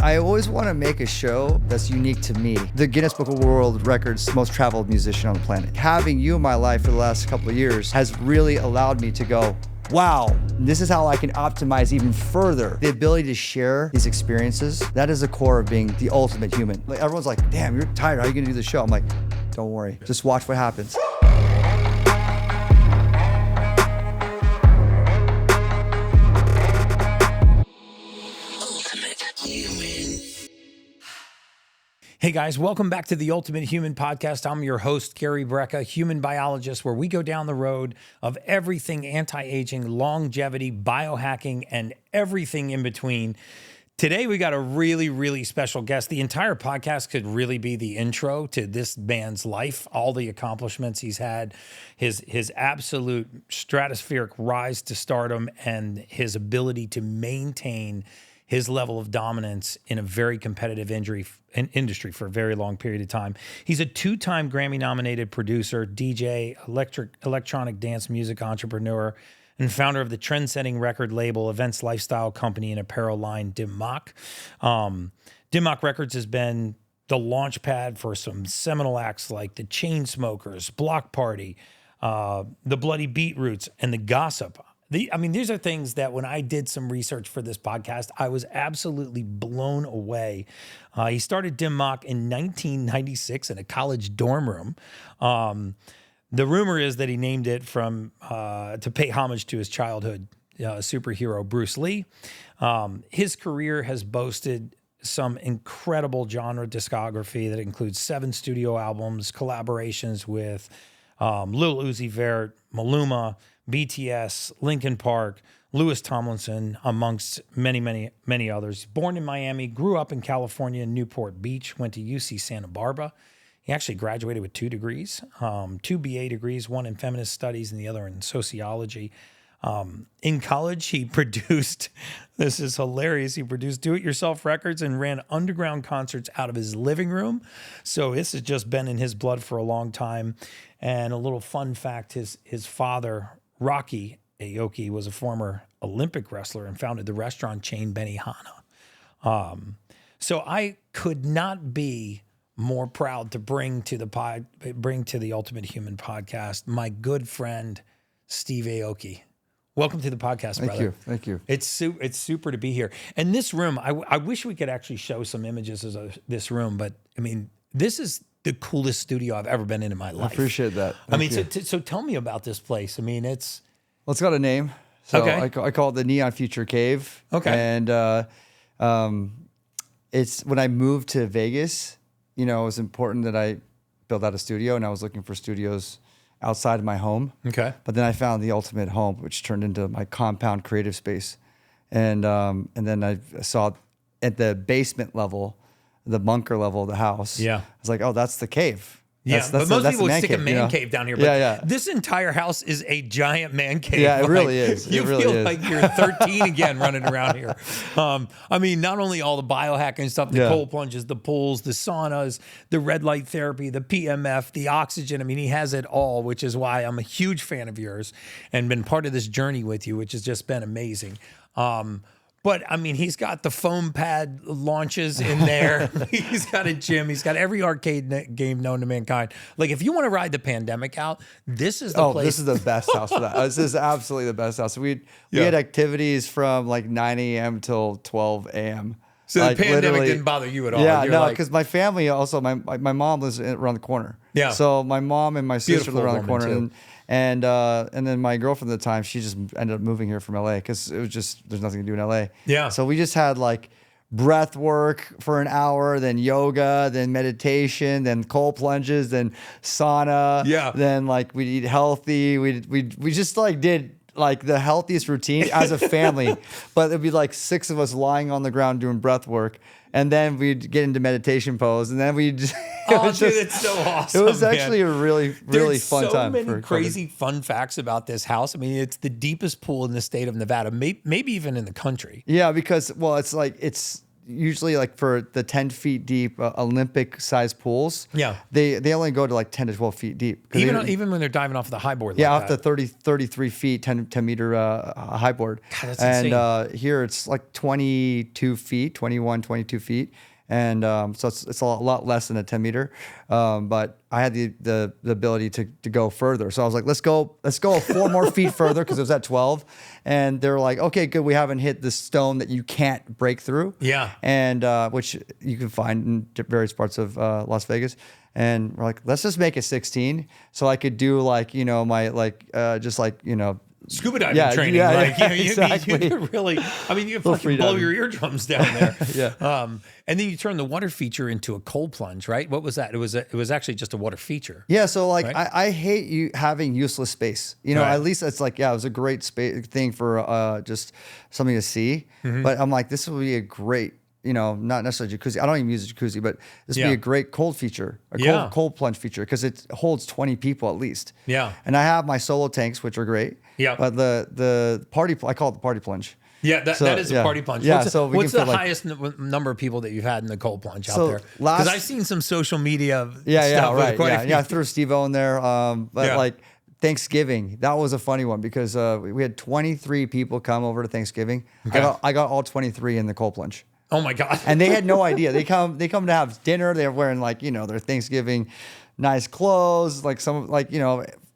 I always want to make a show that's unique to me. The Guinness Book of World Records most traveled musician on the planet. Having you in my life for the last couple of years has really allowed me to go, wow, this is how I can optimize even further. The ability to share these experiences, that is the core of being the ultimate human. Like everyone's like, damn, you're tired, how are you gonna do the show? I'm like, don't worry, just watch what happens. Hey guys, welcome back to the Ultimate Human Podcast. I'm your host, Gary Brecka, human biologist, where we go down the road of everything anti-aging, longevity, biohacking, and everything in between. Today, we got a really special guest. The entire podcast could really be the intro to this man's life, all the accomplishments he's had, his absolute stratospheric rise to stardom, and his ability to maintain his level of dominance in a very competitive industry for a very long period of time. He's a two-time Grammy-nominated producer, DJ, electronic dance music entrepreneur, and founder of the trendsetting record label, events lifestyle company, and apparel line Dim Mak. Dim Mak Records has been the launch pad for some seminal acts like the Chainsmokers, Block Party, the Bloody Beetroots, and the Gossip. These are things that when I did some research for this podcast, I was absolutely blown away. He started Dim Mak in 1996 in a college dorm room. The rumor is that he named it to pay homage to his childhood superhero, Bruce Lee. His career has boasted some incredible genre discography that includes 7 studio albums, collaborations with Lil Uzi Vert, Maluma, BTS, Linkin Park, Louis Tomlinson, amongst many others. Born in Miami, grew up in California, Newport Beach, went to UC Santa Barbara. He actually graduated with 2 degrees, 2 BA degrees, one in feminist studies and the other in sociology. In college, he produced, this is hilarious, he produced do-it-yourself records and ran underground concerts out of his living room. So this has just been in his blood for a long time. And a little fun fact, his father, Rocky Aoki, was a former Olympic wrestler and founded the restaurant chain Benihana. So I could not be more proud to bring to the Ultimate Human Podcast my good friend Steve Aoki. Welcome to the podcast, brother. Thank you. It's super to be here. And this room, I wish we could actually show some images of this room, but I mean, this is the coolest studio I've ever been in my life. I appreciate that. So tell me about this place. I mean, it's got a name. So okay. I call it the Neon Future Cave. Okay. And it's when I moved to Vegas, it was important that I build out a studio, and I was looking for studios outside of my home. Okay. But then I found the ultimate home, which turned into my compound creative space. And then I saw at the basement level, the bunker level of the house. Yeah. I was like, oh, that's the cave. But most people would stick a man cave down here. But this entire house is a giant man cave. Yeah, it really is. You feel like you're 13 again running around here. Not only all the biohacking stuff, the cold plunges, the pools, the saunas, the red light therapy, the PMF, the oxygen. He has it all, which is why I'm a huge fan of yours and been part of this journey with you, which has just been amazing. But he's got the foam pad launches in there. He's got a gym. He's got every arcade game known to mankind. Like, if you want to ride the pandemic out, this is the place. This is the best house for that. This is absolutely the best house. We had activities from like 9 a.m. till 12 a.m. So the pandemic didn't bother you at all? Yeah, no, because my family also, my mom lives around the corner. Yeah. So my mom and my sister live around the corner. And then my girlfriend at the time, she just ended up moving here from LA because it was just, there's nothing to do in LA. Yeah. So we just had like breath work for an hour, then yoga, then meditation, then cold plunges, then sauna. Yeah. Then like we'd eat healthy. We just like did like the healthiest routine as a family, but it'd be like 6 of us lying on the ground doing breath work. And then we'd get into meditation pose, and then we'd. It's so awesome. It was actually a really fun time. There's so many crazy fun facts about this house. It's the deepest pool in the state of Nevada, maybe even in the country. Yeah, because it's like usually like for the 10 feet deep Olympic size pools, they only go to like 10 to 12 feet deep. Even when they're diving off the high board. Yeah, off the 33 feet, 10 meter high board. God, that's insane. And here it's like 22 feet, 21, 22 feet. And so it's a lot less than a 10 meter. But I had the ability to go further. So I was like, let's go 4 more feet further, because it was at 12. And they're like, okay, good. We haven't hit the stone that you can't break through. Yeah. And which you can find in various parts of Las Vegas. And we're like, let's just make it 16. So I could do like, my just like, scuba diving training. Exactly. You really, I mean, you fucking blow your eardrums down there. Yeah. And then you turn the water feature into a cold plunge, right? What was that? It was actually just a water feature. Yeah. So like, right? I hate having useless space, Right. At least it's like, it was a great thing for just something to see. Mm-hmm. But I'm like, this will be a great, not necessarily jacuzzi. I don't even use a jacuzzi, but this would be a great cold feature, cold plunge feature, because it holds 20 people at least. Yeah. And I have my solo tanks, which are great. Yeah. But the party, I call it the party plunge. Yeah, that is a party plunge. Yeah, what's the highest number of people that you've had in the cold plunge out there? Because I've seen some social media stuff. Right. I threw Steve O in there. But like Thanksgiving, that was a funny one, because we had 23 people come over to Thanksgiving. Okay. I got all 23 in the cold plunge. Oh my God. And they had no idea. They come to have dinner. They're wearing like, their Thanksgiving nice clothes, like some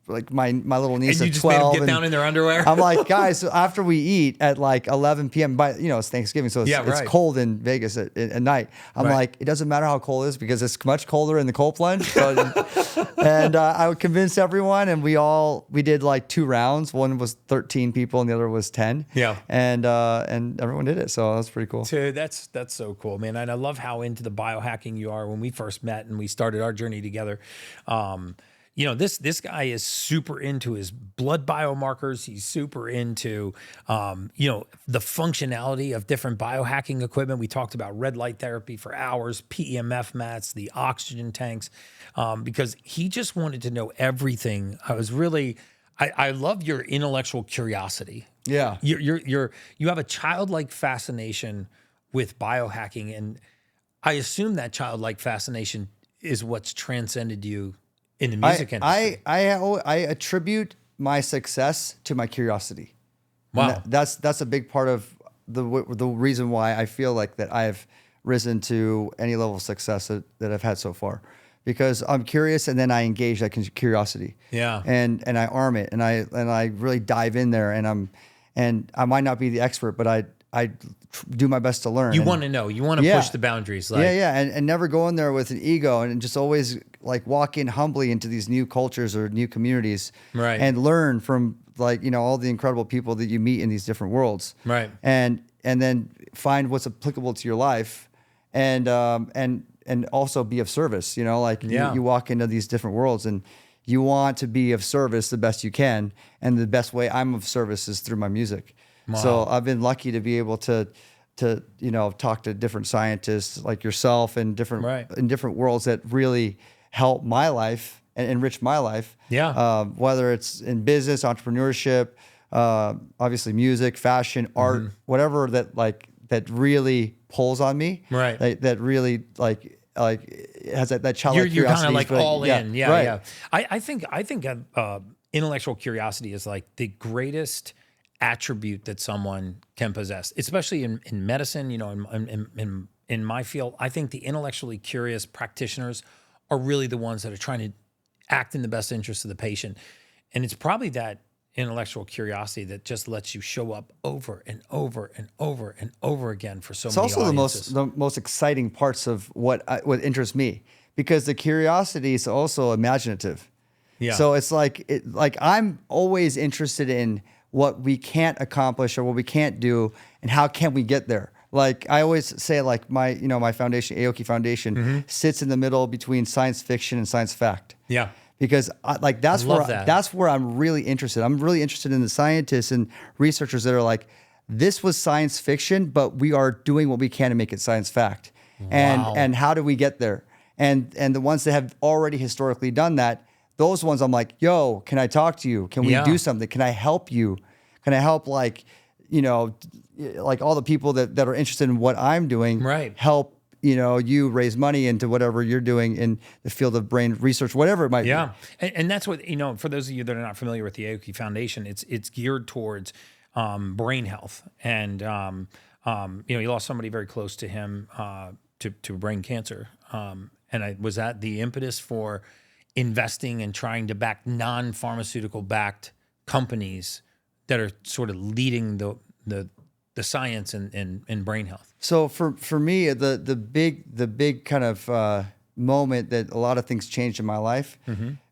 like my little niece and you of just 12. made them get down in their underwear? I'm like, guys, so after we eat at like 11 p.m., it's Thanksgiving, so it's cold in Vegas at night. I'm like, it doesn't matter how cold it is, because it's much colder in the cold plunge. And I would convince everyone, and we did like 2 rounds. One was 13 people, and the other was 10. Yeah. And everyone did it, so that's pretty cool. Dude, that's so cool, man. And I love how into the biohacking you are. When we first met and we started our journey together, this guy is super into his blood biomarkers. He's super into, the functionality of different biohacking equipment. We talked about red light therapy for hours, PEMF mats, the oxygen tanks, because he just wanted to know everything. I love your intellectual curiosity. Yeah. You have a childlike fascination with biohacking, and I assume that childlike fascination is what's transcended you in the music industry. I attribute my success to my curiosity. Wow. That's a big part of the reason why I feel like that I've risen to any level of success that I've had so far, because I'm curious, and then I engage that curiosity. Yeah. And I arm it, and I really dive in there, and I might not be the expert, but I do my best to learn. You want to know. You want to push the boundaries. And never go in there with an ego, and just always like walk in humbly into these new cultures or new communities, right? And learn from all the incredible people that you meet in these different worlds, right? And then find what's applicable to your life, and also be of service. You walk into these different worlds, and you want to be of service the best you can, and the best way I'm of service is through my music. Wow. So I've been lucky to be able to talk to different scientists like yourself, and in different worlds that really help my life and enrich my life. Yeah. Whether it's in business, entrepreneurship, obviously music, fashion, art, whatever that really pulls on me. Right. That really has that childlike curiosity. You're kind of like all in. Yeah. Right. Yeah. I think intellectual curiosity is like the greatest attribute that someone can possess, especially in medicine. In my field, I think the intellectually curious practitioners are really the ones that are trying to act in the best interest of the patient. And it's probably that intellectual curiosity that just lets you show up over and over and over and over again for so many audiences. It's also the most exciting parts of what interests me, because the curiosity is also imaginative. Yeah. So it's like I'm always interested in what we can't accomplish or what we can't do, and how can we get there. Like I always say, like my foundation, Aoki Foundation, sits in the middle between science fiction and science fact. Yeah. Because that's where I'm really interested. I'm really interested in the scientists and researchers that are like, this was science fiction, but we are doing what we can to make it science fact. Wow. And how do we get there? And the ones that have already historically done that, those ones I'm like, yo, can I talk to you? Can we do something? Can I help you? Can I help like all the people that are interested in what I'm doing, help, you raise money into whatever you're doing in the field of brain research, whatever it might be. And that's what, for those of you that are not familiar with the Aoki Foundation, it's geared towards brain health. And, he lost somebody very close to him to brain cancer. Was that the impetus for investing and trying to back non-pharmaceutical backed companies that are sort of leading the science in brain health? So for me, the big kind of moment that a lot of things changed in my life,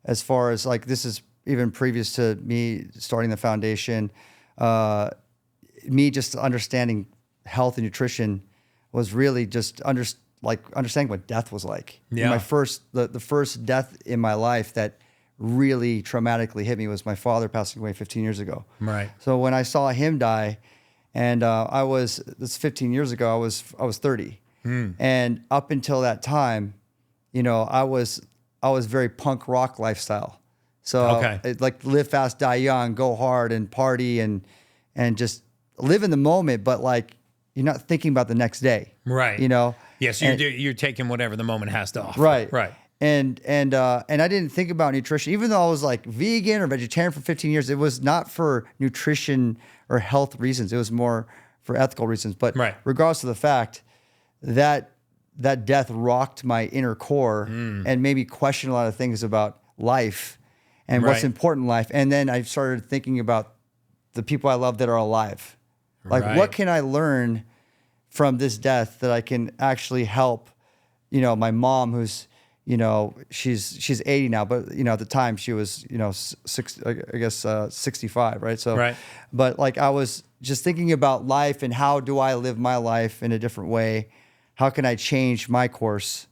as far as like, this is even previous to me starting the foundation, me just understanding health and nutrition was really just understanding what death was like. Yeah. The first death in my life that really traumatically hit me was my father passing away 15 years ago. Right. So when I saw him die, and this 15 years ago, I was 30. And up until that time, I was very punk rock lifestyle. So like live fast, die young, go hard and party and just live in the moment, but like you're not thinking about the next day. Right. Yeah, so you're taking whatever the moment has to offer. Right. Right. And I didn't think about nutrition, even though I was like vegan or vegetarian for 15 years. It was not for nutrition or health reasons. It was more for ethical reasons. But regardless of the fact that death rocked my inner core and made me question a lot of things about life and what's important in life. And then I started thinking about the people I love that are alive. Like, what can I learn from this death that I can actually help, my mom, who's, she's 80 now, but at the time she was, 65, right? So, but like I was just thinking about life and how do I live my life in a different way? How can I change my course?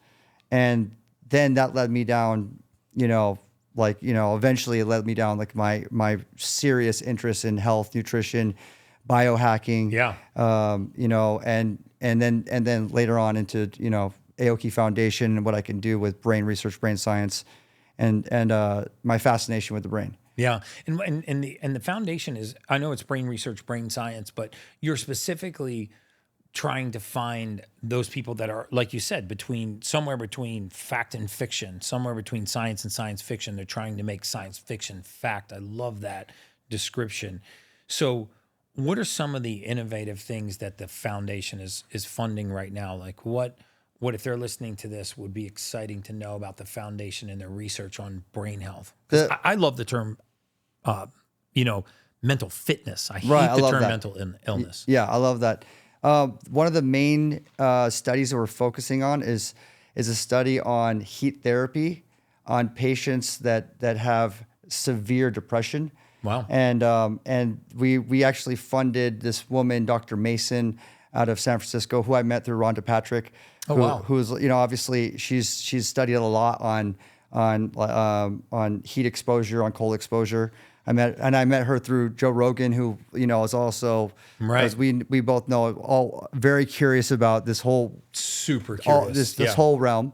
And then that led me down, eventually it led me down like my serious interest in health, nutrition, biohacking, and then later on into, Aoki Foundation and what I can do with brain research, brain science, and my fascination with the brain. Yeah, and the foundation is, I know it's brain research, brain science, but you're specifically trying to find those people that are, like you said, somewhere between fact and fiction, somewhere between science and science fiction. They're trying to make science fiction fact. I love that description. So what are some of the innovative things that the foundation is funding right now? Like what if they're listening to this would be exciting to know about the foundation and their research on brain health? I love the term, mental fitness. I hate the term mental illness. Yeah, I love that. One of the main studies that we're focusing on is a study on heat therapy on patients that have severe depression. Wow. And we actually funded this woman, Dr. Mason, out of San Francisco, who I met through Rhonda Patrick. Who's obviously she's studied a lot on heat exposure, on cold exposure. I met her through Joe Rogan, who is also, as we both know, all very curious about this whole super curious this whole realm.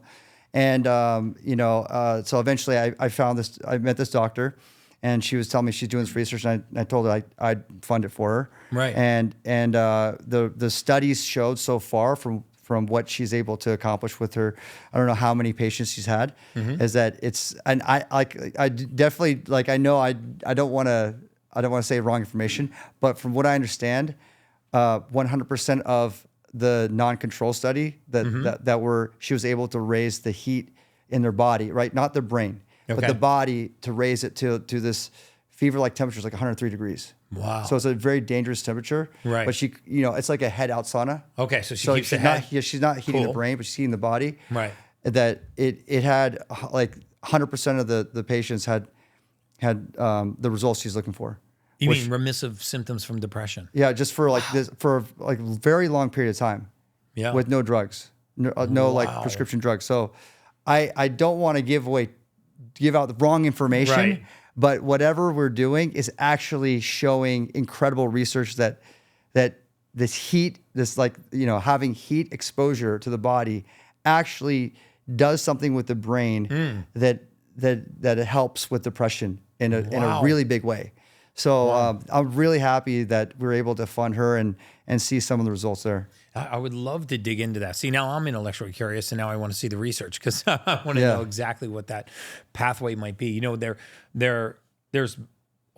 And so eventually I found this. I met this doctor. And she was telling me she's doing this research, and I told her I'd fund it for her. Right. And the studies showed so far from what she's able to accomplish with her, I don't know how many patients she's had, is that it's, and I definitely, like, I know I don't want to say wrong information, but from what I understand, 100% of the non-control study she was able to raise the heat in their body, right? Not their brain. But the body, to raise it to this fever-like temperature is like 103 degrees. Wow. So it's a very dangerous temperature. Right. But she, it's like a head out sauna. Okay. So she keeps the head. She's not heating the brain, but she's heating the body. Right. That it had like 100% of the patients had the results she's looking for. You mean remissive symptoms from depression? Yeah, just for like this, for like very long period of time. Yeah. With no drugs, no like prescription drugs. So I don't want to give out the wrong information, but whatever we're doing is actually showing incredible research that this heat, having heat exposure to the body actually does something with the brain that it helps with depression in a really big way. So I'm really happy that we were able to fund her and see some of the results there. I would love to dig into that. See, now I'm intellectually curious, and now I want to see the research because I want to know exactly what that pathway might be. You know, there's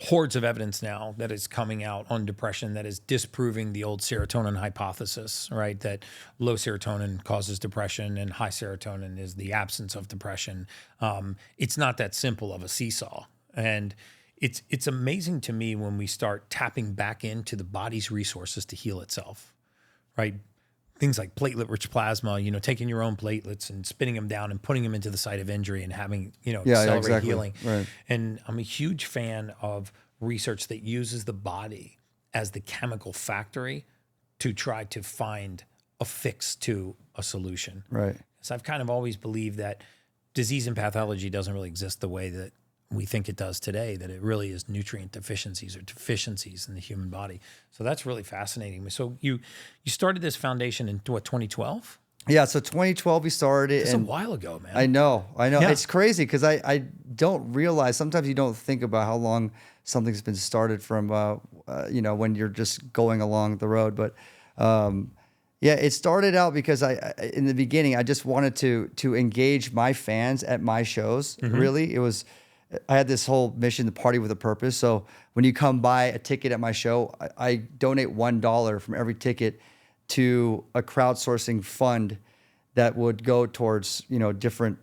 hordes of evidence now that is coming out on depression that is disproving the old serotonin hypothesis, right? That low serotonin causes depression and high serotonin is the absence of depression. It's not that simple of a seesaw. And it's amazing to me when we start tapping back into the body's resources to heal itself, right? Things like platelet-rich plasma, you know, taking your own platelets and spinning them down and putting them into the site of injury and having, you know, accelerate healing. Right. And I'm a huge fan of research that uses the body as the chemical factory to try to find a fix to a solution. Right. So I've kind of always believed that disease and pathology doesn't really exist the way that we think it does today, that it really is nutrient deficiencies or deficiencies in the human body. So that's really fascinating. So you started this foundation in what, 2012? Yeah, so 2012 we started it. It's a while ago, man. I know. Yeah. It's crazy because I don't realize, sometimes you don't think about how long something's been started from, you know, when you're just going along the road. But yeah, it started out because in the beginning, I just wanted to engage my fans at my shows. Really, I had this whole mission to party with a purpose. So when you come buy a ticket at my show, I donate $1 from every ticket to a crowdsourcing fund that would go towards, you know, different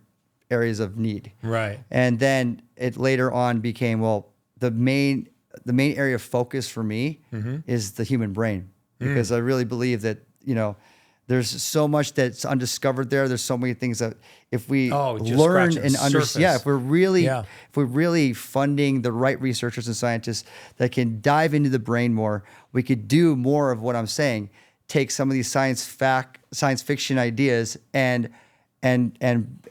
areas of need. Right. And then it later on became, well, the main area of focus for me is the human brain, because I really believe that, you know, there's so much that's undiscovered there. There's so many things that if we learn and understand, if we're really funding the right researchers and scientists that can dive into the brain more, we could do more of what I'm saying. Take some of these science fiction ideas and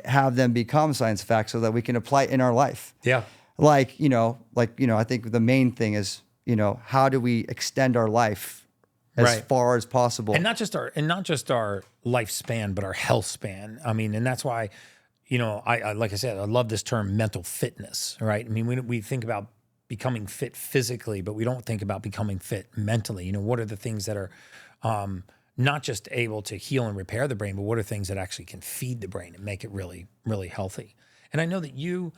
have them become science facts so that we can apply it in our life. Yeah. I think the main thing is, you know, how do we extend our life as far as possible, and not just our lifespan, but our health span. I mean, and that's why, you know, I like I said, I love this term mental fitness, right? I mean, we think about becoming fit physically, but we don't think about becoming fit mentally. You know, what are the things that are not just able to heal and repair the brain, but what are things that actually can feed the brain and make it really, really healthy? And I know that you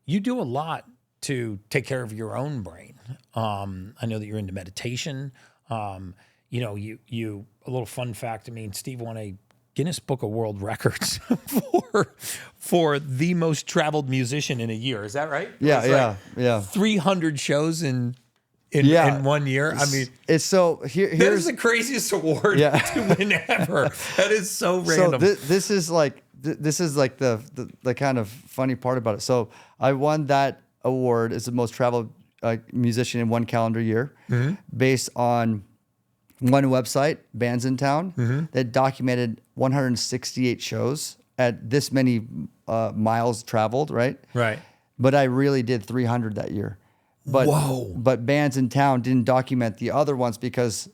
do a lot to take care of your own brain. I know that you're into meditation. You know, you a little fun fact. I mean, Steve won a Guinness Book of World Records for the most traveled musician in a year. Is that right? Yeah. 300 shows in 1 year. I mean, it's so that is the craziest award to win ever. That is so random. So this is like the kind of funny part about it. So I won that award as the most traveled musician in one calendar year, based on one website, Bands in Town, that documented 168 shows at this many miles traveled, right? Right. But I really did 300 that year. But Bands in Town didn't document the other ones because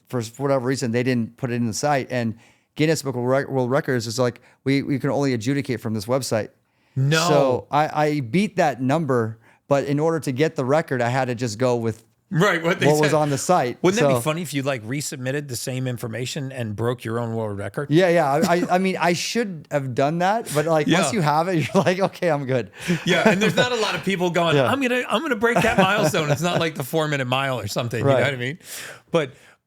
for whatever reason, they didn't put it in the site. And Guinness Book of World Records is like, we can only adjudicate from this website. No. So I beat that number, but in order to get the record, I had to just go with what was on the site. Wouldn't that be funny if you like resubmitted the same information and broke your own world record? Yeah. I mean, I should have done that, but like once you have it, you're like, okay, I'm good. Yeah, and there's not a lot of people going, I'm gonna break that milestone. It's not like the 4-minute mile or something. Right. You know what I mean?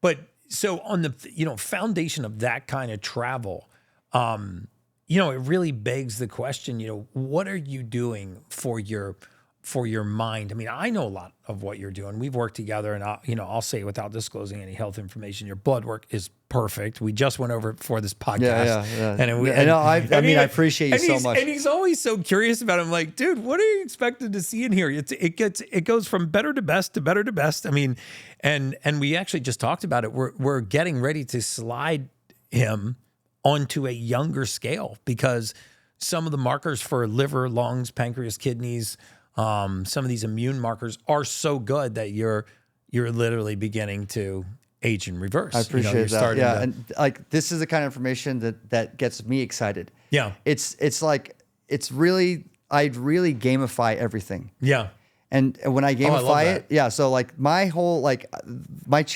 But so on the foundation of that kind of travel, you know, it really begs the question, you know, what are you doing for your mind? I mean, I know a lot of what you're doing. We've worked together, and I'll say it without disclosing any health information. Your blood work is perfect. We just went over it before this podcast. Yeah. And I appreciate you so much. And he's always so curious about it. I'm like, dude, what are you expected to see in here? It goes from better to best to better to best. I mean, and we actually just talked about it. We're getting ready to slide him onto a younger scale because some of the markers for liver, lungs, pancreas, kidneys, some of these immune markers are so good that you're literally beginning to age in reverse. I appreciate that. Yeah, and like this is the kind of information that gets me excited. Yeah, I'd really gamify everything. Yeah, And when I gamify it, so like my whole, like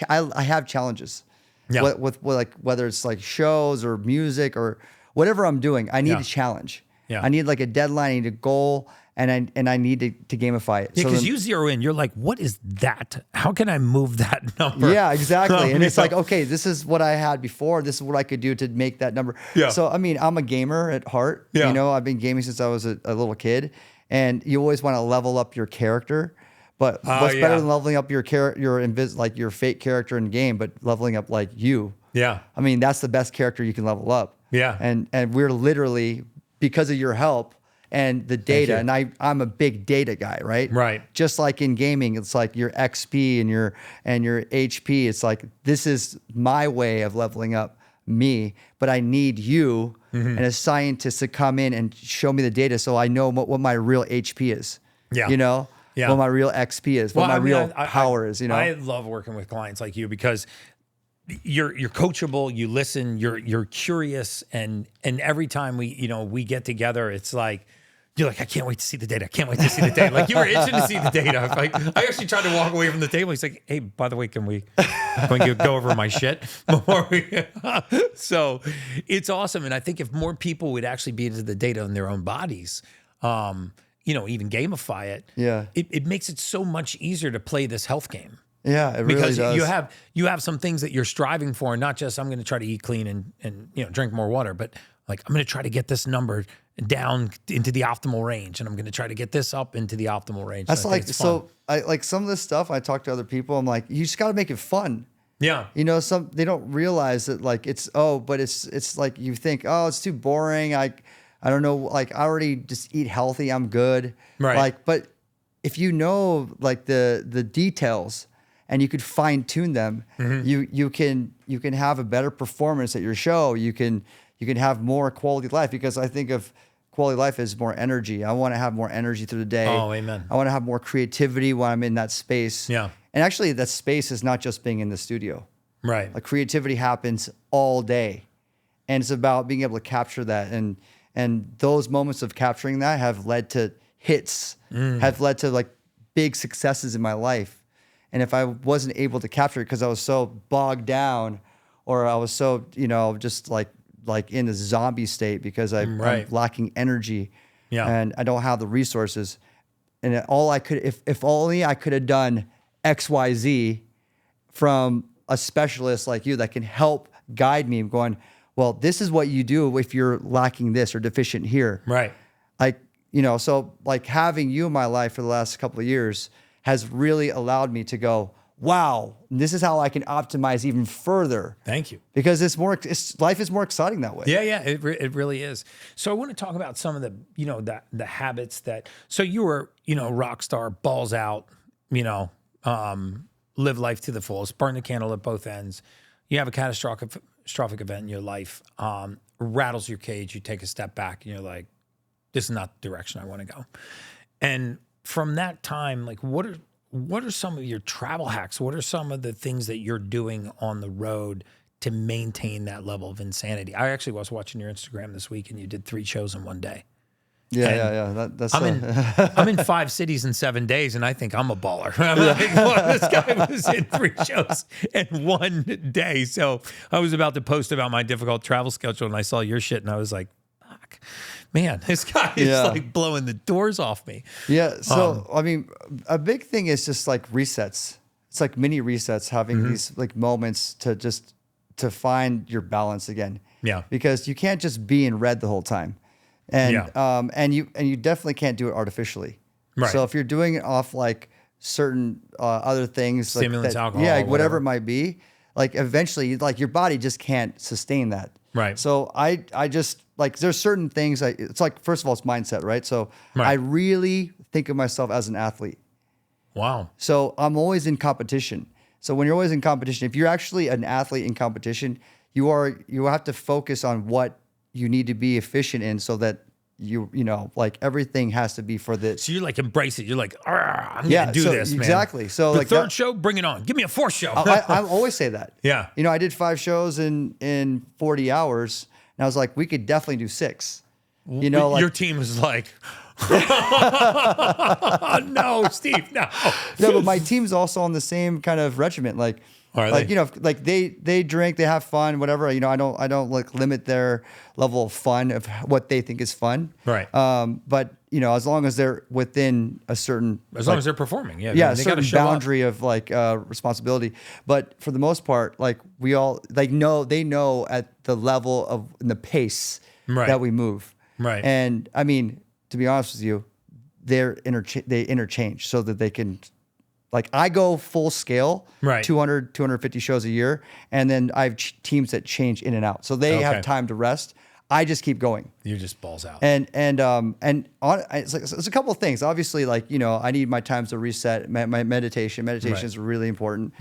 I have challenges with like, whether it's like shows or music or whatever I'm doing, I need a challenge. Yeah. I need like a deadline, I need a goal, and I need to gamify it. Yeah, because you zero in, you're like, what is that? How can I move that number? Yeah, exactly. And it's like, okay, this is what I had before. This is what I could do to make that number. Yeah. So, I mean, I'm a gamer at heart. Yeah. You know, I've been gaming since I was a little kid, and you always want to level up your character. But what's better than leveling up your like your fake character in the game, but leveling up like you? Yeah. I mean, that's the best character you can level up. Yeah. And we're literally, because of your help and the data, and I'm a big data guy, right? Right. Just like in gaming, it's like your XP and your HP. It's like, this is my way of leveling up me, but I need you and a scientist to come in and show me the data so I know what my real HP is. Yeah. You know? Yeah. What my real XP is, what my real power is, you know? I love working with clients like you because you're coachable, you listen, you're curious, and every time we get together, it's like, you're like, I can't wait to see the data. I can't wait to see the data. Like, you were itching to see the data. I actually tried to walk away from the table. He's like, hey, by the way, can we go over my shit before we? So it's awesome. And I think if more people would actually be into the data in their own bodies, even gamify it, it makes it so much easier to play this health game. Yeah, it really does. Because you have some things that you're striving for, and not just I'm going to try to eat clean and drink more water, but like I'm going to try to get this number down into the optimal range, and I'm going to try to get this up into the optimal range. That's like, so I like some of this stuff. I talk to other people. I'm like, you just got to make it fun. Yeah. You know, they don't realize that like but it's like you think, oh, it's too boring. I don't know. Like I already just eat healthy. I'm good. Right. Like, but if you know like the details and you could fine tune them, you can have a better performance at your show. You can have more quality life, because I think of quality life as more energy. I want to have more energy through the day. Oh, amen. I want to have more creativity when I'm in that space. Yeah. And actually that space is not just being in the studio. Right. Like creativity happens all day. And it's about being able to capture that. And those moments of capturing that have led to hits, have led to like big successes in my life. And if I wasn't able to capture it because I was so bogged down, or I was so, just like in a zombie state because I'm lacking energy, and I don't have the resources, and all I could, if only I could have done XYZ from a specialist like you that can help guide me, going, well, this is what you do if you're lacking this or deficient here. Right. Like, so like having you in my life for the last couple of years has really allowed me to go, wow, this is how I can optimize even further. Thank you. Because life is more exciting that way. Yeah, it really is. So I want to talk about some of the, the habits that, so you were, rock star, balls out, live life to the fullest, burn the candle at both ends. You have a catastrophic event in your life, rattles your cage, you take a step back and you're like, this is not the direction I want to go. And from that time, like what are some of your travel hacks? What are some of the things that you're doing on the road to maintain that level of insanity? I actually was watching your Instagram this week, and you did 3 shows in one day. Yeah. That's I'm in 5 cities in 7 days, and I think I'm a baller. I'm like, well, this guy was in 3 shows in one day. So I was about to post about my difficult travel schedule, and I saw your shit, and I was like, fuck. Man, this guy is like blowing the doors off me. Yeah. So, I mean, a big thing is just like resets. It's like mini resets, having these like moments to find your balance again. Yeah. Because you can't just be in red the whole time. And, and you definitely can't do it artificially. Right. So if you're doing it off like certain other things, stimulants, like alcohol, whatever it might be, like eventually like your body just can't sustain that. Right. So I just like, there's certain things it's like, first of all, it's mindset, right? So I really think of myself as an athlete. Wow. So I'm always in competition. So when you're always in competition, if you're actually an athlete in competition, you have to focus on what you need to be efficient in, so that like everything has to be for the. So you like embrace it. You're like, I'm gonna do this, man. Exactly. So the like 3rd show, bring it on. Give me a 4th show. I always say that. Yeah. I did 5 shows in 40 hours, and I was like, we could definitely do 6. Like, your team is like, No, Steve, no. No, but my team's also on the same kind of regiment. Like, you know, like they drink, they have fun, whatever. You know, I don't like limit their level of fun of what they think is fun. Right. But you know, as long as they're within a certain, as long as they're performing, a certain boundary of like responsibility. But for the most part, like we all they know at the level of the pace that we move. Right. And I mean, to be honest with you, they interchange so that they can. Like I go full scale, 200, 250 shows a year. And then I have teams that change in and out. So they have time to rest. I just keep going. You just balls out. And it's a couple of things. Obviously, like, you know, I need my times to reset my meditation. Meditation is really important.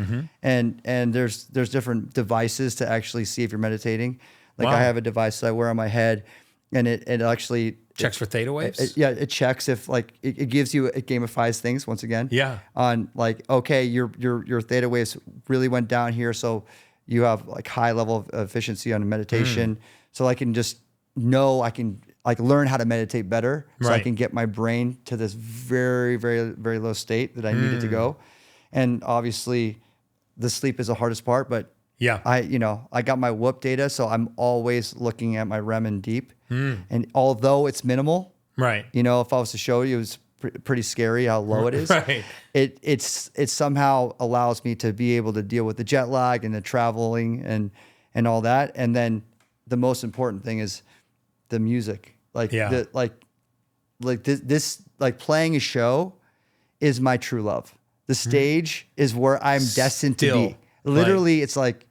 And there's different devices to actually see if you're meditating. Like I have a device that I wear on my head and it actually checks for theta waves. It checks if like it gives you, it gamifies things once again. Yeah. On like, okay, your theta waves really went down here, so you have like high level of efficiency on meditation. So I can just know I can like learn how to meditate better, so I can get my brain to this very, very, very low state that I needed to go. And obviously, the sleep is the hardest part, but I got my whoop data, so I'm always looking at my REM and deep. And although it's minimal, you know, if I was to show you, it's pretty scary how low it is. It somehow allows me to be able to deal with the jet lag and the traveling and all that. And then the most important thing is the music. Like this playing a show is my true love. The stage is where I'm destined to be. Literally, it's like.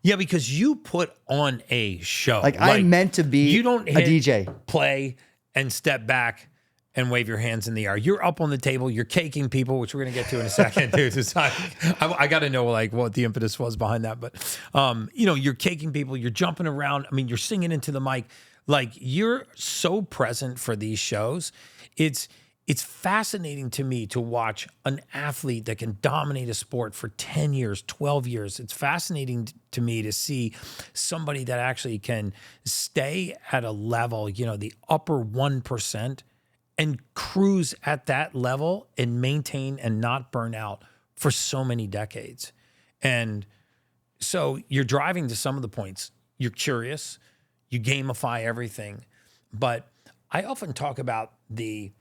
Yeah, because you put on a show. Like I'm meant to be you don't a DJ. Play and step back and wave your hands in the air. You're up on the table. You're caking people, which we're going to get to in a second. Dude, I got to know like what the impetus was behind that. But, you know, you're caking people. You're jumping around. I mean, you're singing into the mic. Like you're so present for these shows. It's fascinating to me to watch an athlete that can dominate a sport for 10 years, 12 years. It's fascinating to me to see somebody that actually can stay at a level, you know, the upper 1% and cruise at that level and maintain and not burn out for so many decades. And so you're driving to some of the points. You're curious, you gamify everything. But I often talk about the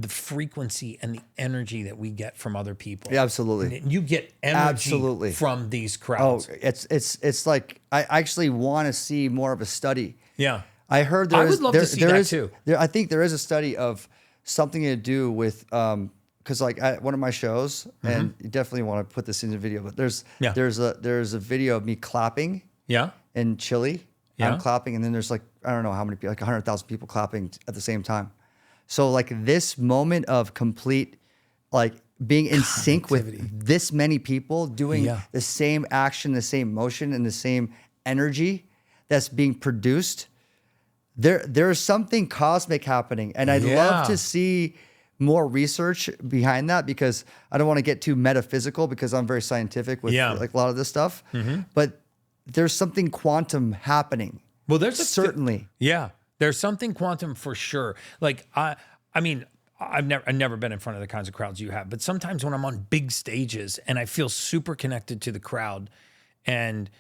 frequency and the energy that we get from other people. Yeah, absolutely. And you get energy from these crowds. Oh, it's like I actually want to see more of a study. Yeah. I heard I would love to see that too. I think there is a study of something to do with because like at one of my shows, and you definitely want to put this in the video, but there's a video of me clapping. Yeah. In Chile. I'm clapping, and then there's like I don't know how many people, like 100,000 people clapping at the same time. So like this moment of complete, like being in sync with this many people doing the same action, the same motion, and the same energy that's being produced, there's something cosmic happening. And I'd love to see more research behind that, because I don't want to get too metaphysical, because I'm very scientific with like a lot of this stuff. But there's something quantum happening. Well, there's certainly. There's something quantum for sure. Like I mean, I've never been in front of the kinds of crowds you have, but sometimes when I'm on big stages and I feel super connected to the crowd, and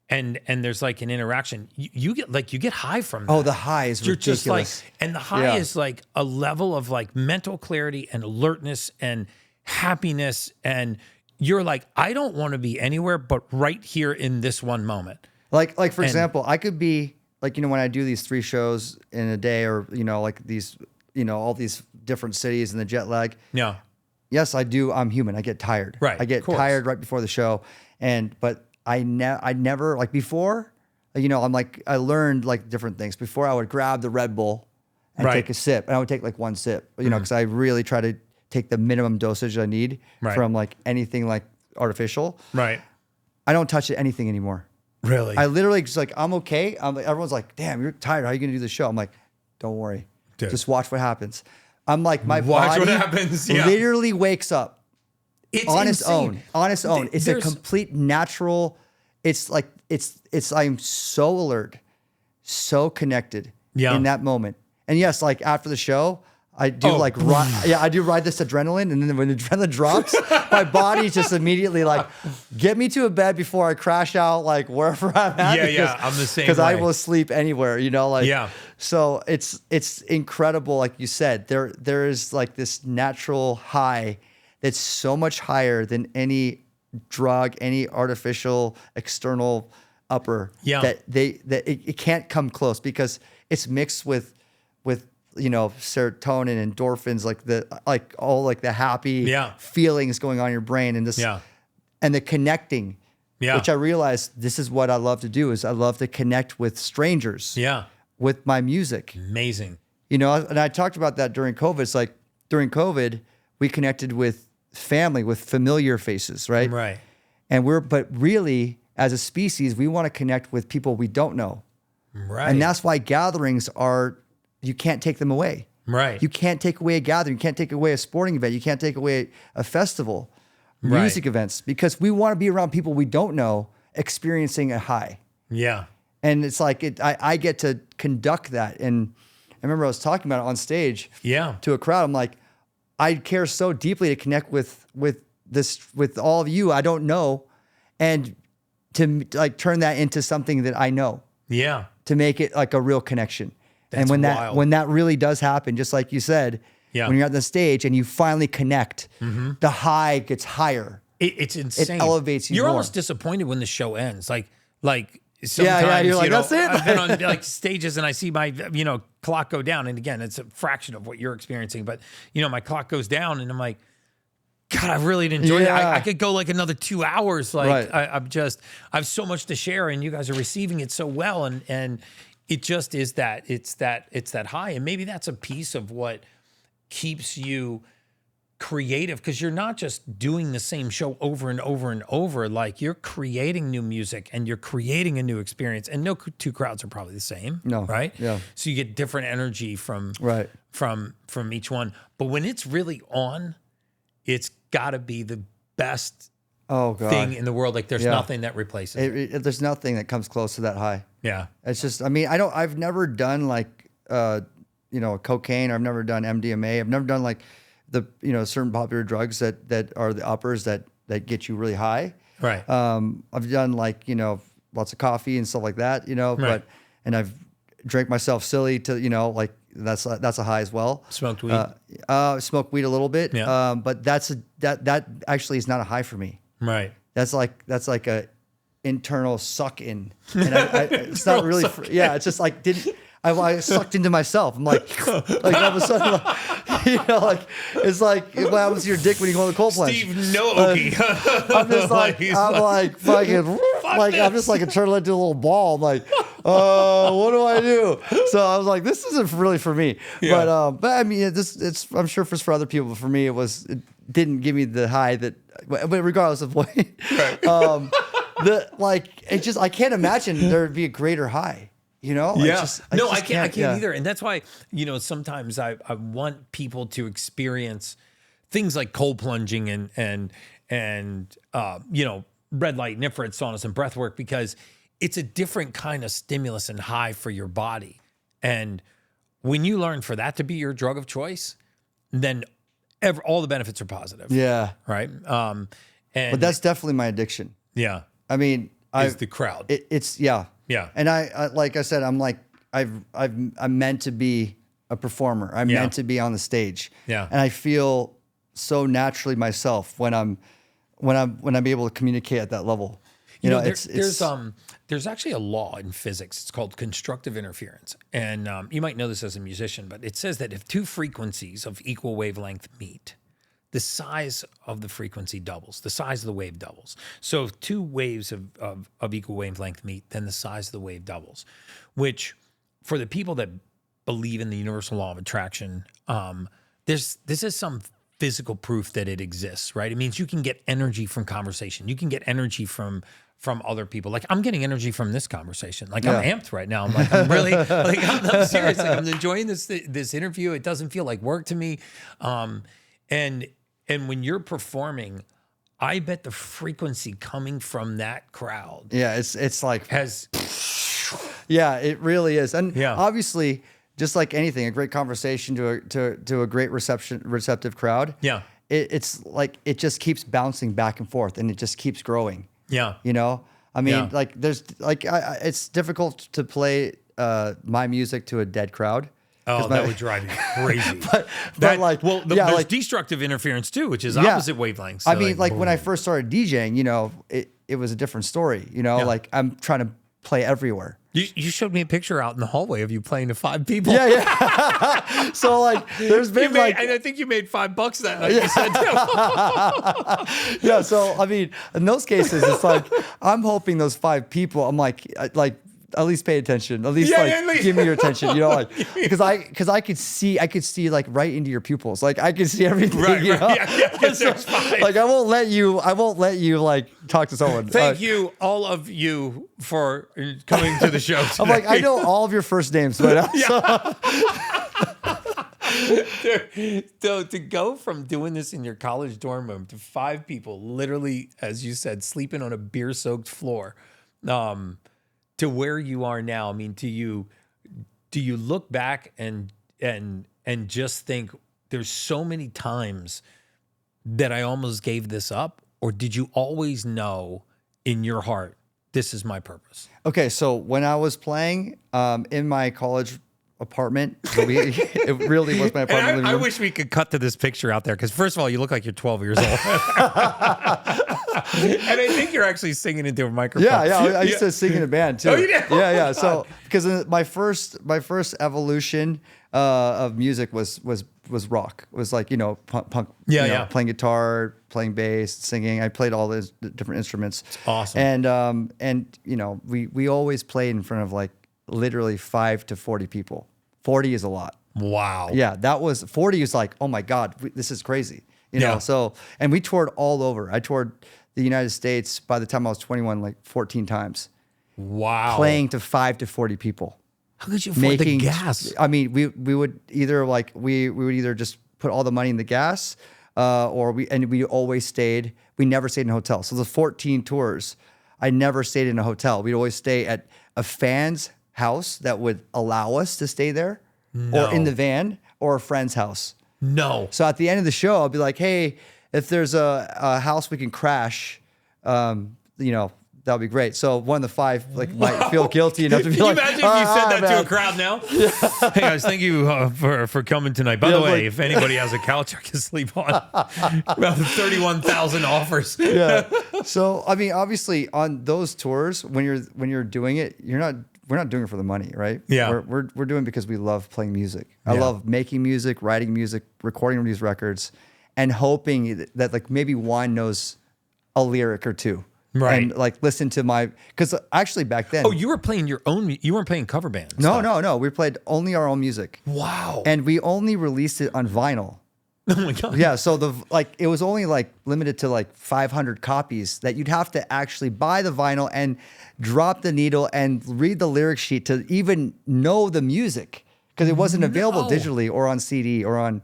there's like an interaction, you get high from that. Oh, the high is ridiculous. Just like, and the high is like a level of like mental clarity and alertness and happiness, and you're like, I don't want to be anywhere but right here in this one moment. Like for example, I could be. Like, you know, when I do these 3 shows in a day, or, you know, like these, you know, all these different cities and the jet lag. Yeah. Yes, I do. I'm human. I get tired. Right. I get tired right before the show. But I never, like before, you know, I learned like different things. Before I would grab the Red Bull and take a sip, and I would take like 1 sip, you know, because I really try to take the minimum dosage I need from like anything like artificial. Right. I don't touch anything anymore. Really? I literally just like, I'm okay. Everyone's like, damn, you're tired. How are you going to do the show? I'm like, don't worry. Dude. Just watch what happens. I'm like, my body literally wakes up on its own. On its own. It's a complete natural, it's like, I'm so alert, so connected in that moment. And yes, like after the show, I do I do ride this adrenaline, and then when the adrenaline drops, my body just immediately like get me to a bed before I crash out, like wherever I'm at. Yeah, I'm the same. Because I will sleep anywhere, like. Yeah. So it's incredible, like you said. There is like this natural high that's so much higher than any drug, any artificial external upper. Yeah. That it can't come close because it's mixed with serotonin, endorphins, like the happy feelings going on in your brain, and this and the connecting, which I realized this is what I love to do. Is I love to connect with strangers, with my music. Amazing. And I talked about that during COVID. It's like during COVID, we connected with family, with familiar faces, right? Right. But really, as a species, we want to connect with people we don't know. Right. And that's why gatherings you can't take them away. Right. You can't take away a gathering. You can't take away a sporting event. You can't take away a festival, music events, because we want to be around people we don't know experiencing a high. Yeah. And it's like, I get to conduct that. And I remember I was talking about it on stage to a crowd. I'm like, I care so deeply to connect with all of you I don't know, and to like turn that into something that I know. Yeah. To make it like a real connection. That's and wild. when that really does happen, just like you said, when you're at the stage and you finally connect, the high gets higher. It's insane. It elevates you. You're more. almost disappointed when the show ends. Like sometimes, you're like, that's it. I've been on like stages and I see my, clock go down. And again, it's a fraction of what you're experiencing, but my clock goes down and I'm like, God, I really enjoyed it. I could go like another 2 hours. Like I have so much to share, and you guys are receiving it so well. And it just is that it's that high. And maybe that's a piece of what keeps you creative, because you're not just doing the same show over and over and over. Like you're creating new music and you're creating a new experience, and no two crowds are probably the same. No. Right. Yeah. So you get different energy from each one. But when it's really on, it's got to be the best thing in the world. Like there's nothing that replaces it. There's nothing that comes close to that high. Yeah. It's just, I've never done like, cocaine. I've never done MDMA. I've never done like the, certain popular drugs that are the uppers that get you really high. Right. I've done like, lots of coffee and stuff like that, and I've drank myself silly to, like that's a high as well. Smoked weed. Smoked weed a little bit. Yeah. But that actually is not a high for me. Right. That's like a internal suck in, and it's not really. It's just like I sucked into myself. I'm like all of a sudden, it's like what happens to your dick when you go on the cold plunge. Steve Aoki. I'm just like I'm just like a turtle into a little ball. I'm like, what do I do? So I was like, this isn't really for me. Yeah. But I mean, I'm sure it's for other people. But for me, it didn't give me the high that. But regardless of what, I can't imagine there would be a greater high. I can't either. And that's why, sometimes I want people to experience things like cold plunging and red light and infrared saunas and breath work, because it's a different kind of stimulus and high for your body. And when you learn for that to be your drug of choice, then all the benefits are positive. Yeah. Right. But that's definitely my addiction. Yeah. I mean, it's the crowd. It's yeah. And I like I said, I'm meant to be a performer. I'm meant to be on the stage. Yeah. And I feel so naturally myself when I'm able to communicate at that level. There's actually a law in physics. It's called constructive interference. And you might know this as a musician, but it says that if two frequencies of equal wavelength meet, the size of the frequency doubles. The size of the wave doubles. So if two waves of equal wavelength meet, then the size of the wave doubles, which for the people that believe in the universal law of attraction, this is some physical proof that it exists, right? It means you can get energy from conversation. You can get energy from other people. Like I'm getting energy from this conversation. Like I'm amped right now. I'm really I'm serious. Like I'm enjoying this interview. It doesn't feel like work to me. And when you're performing, I bet the frequency coming from that crowd. Yeah, it's like has. Yeah, it really is. And obviously just like anything, a great conversation to a great receptive crowd. Yeah. It's like, it just keeps bouncing back and forth and it just keeps growing. Yeah. You know, I mean, like there's like, it's difficult to play my music to a dead crowd. Oh, that would drive you crazy. but like, well, there's like destructive interference too, which is opposite wavelengths. So I mean, like when I first started DJing, you know, it was a different story, you know, like I'm trying to play everywhere. You showed me a picture out in the hallway of you playing to 5 people. Yeah. So like, there's been and I think you made $5 that night. You said too. Yeah. So I mean, in those cases, it's like I'm hoping those 5 people. I'm like at least pay attention. At least give me your attention. You know, like because I could see like right into your pupils. Like I could see everything. Right. You know? Yeah. So, like I won't let you like talk to someone. Thank you, all of you, for coming to the show today. I'm like, I know all of your first names right now. So to go from doing this in your college dorm room to 5 people, literally, as you said, sleeping on a beer-soaked floor, to where you are now. I mean, do you look back and just think there's so many times that I almost gave this up, or did you always know in your heart this is my purpose? Okay, so when I was playing in my college apartment, it really was my apartment. And I wish we could cut to this picture out there because first of all, you look like you're 12 years old. And I think you're actually singing into a microphone. Yeah. I used to sing in a band too. Oh, you did? Yeah. So because my first evolution of music was rock. It was like, you know, punk. Playing guitar, playing bass, singing. I played all those different instruments. It's awesome. And you know, we always played in front of like literally 5 to 40 people. 40 is a lot. Wow. Yeah, 40 is like, oh my God, this is crazy. You know, so, and we toured all over. I toured the United States by the time I was 21, like 14 times. Wow. Playing to 5 to 40 people. How could you afford the gas? I mean, we would either like, we would either just put all the money in the gas, or we always stayed, we never stayed in a hotel. So the 14 tours, I never stayed in a hotel. We'd always stay at a fan's house that would allow us to stay there, or in the van, or a friend's house. No. So at the end of the show, I'll be like, hey, if there's a house we can crash, you know, that would be great. So one of the 5 like might feel guilty enough to be like, can you imagine if you said that to a crowd now? Hey guys, thank you for coming tonight. By the way, if anybody has a couch I can sleep on, about 31,000 offers. Yeah. So I mean, obviously on those tours, when you're doing it, we're not doing it for the money, right? Yeah. We're doing it because we love playing music. I love making music, writing music, recording these records, and hoping that like maybe one knows a lyric or two. Right. And like listen to because actually back then. Oh, you were playing you weren't playing cover bands. No. We played only our own music. Wow. And we only released it on vinyl. Oh my God. Yeah. So it was only like limited to like 500 copies that you'd have to actually buy the vinyl and drop the needle and read the lyric sheet to even know the music, because it wasn't available digitally or on CD or on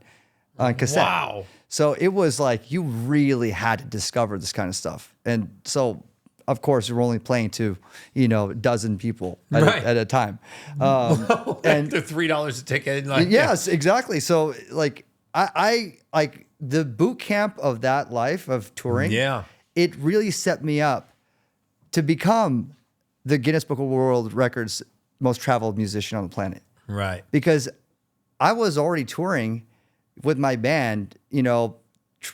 cassette. Wow. So it was like you really had to discover this kind of stuff. And so, of course, we were only playing to, you know, a dozen people at a time. And the $3 a ticket. Like, yes, exactly. So like I like the boot camp of that life of touring. Yeah. It really set me up to become the Guinness Book of World Records most traveled musician on the planet. Right. Because I was already touring with my band, you know,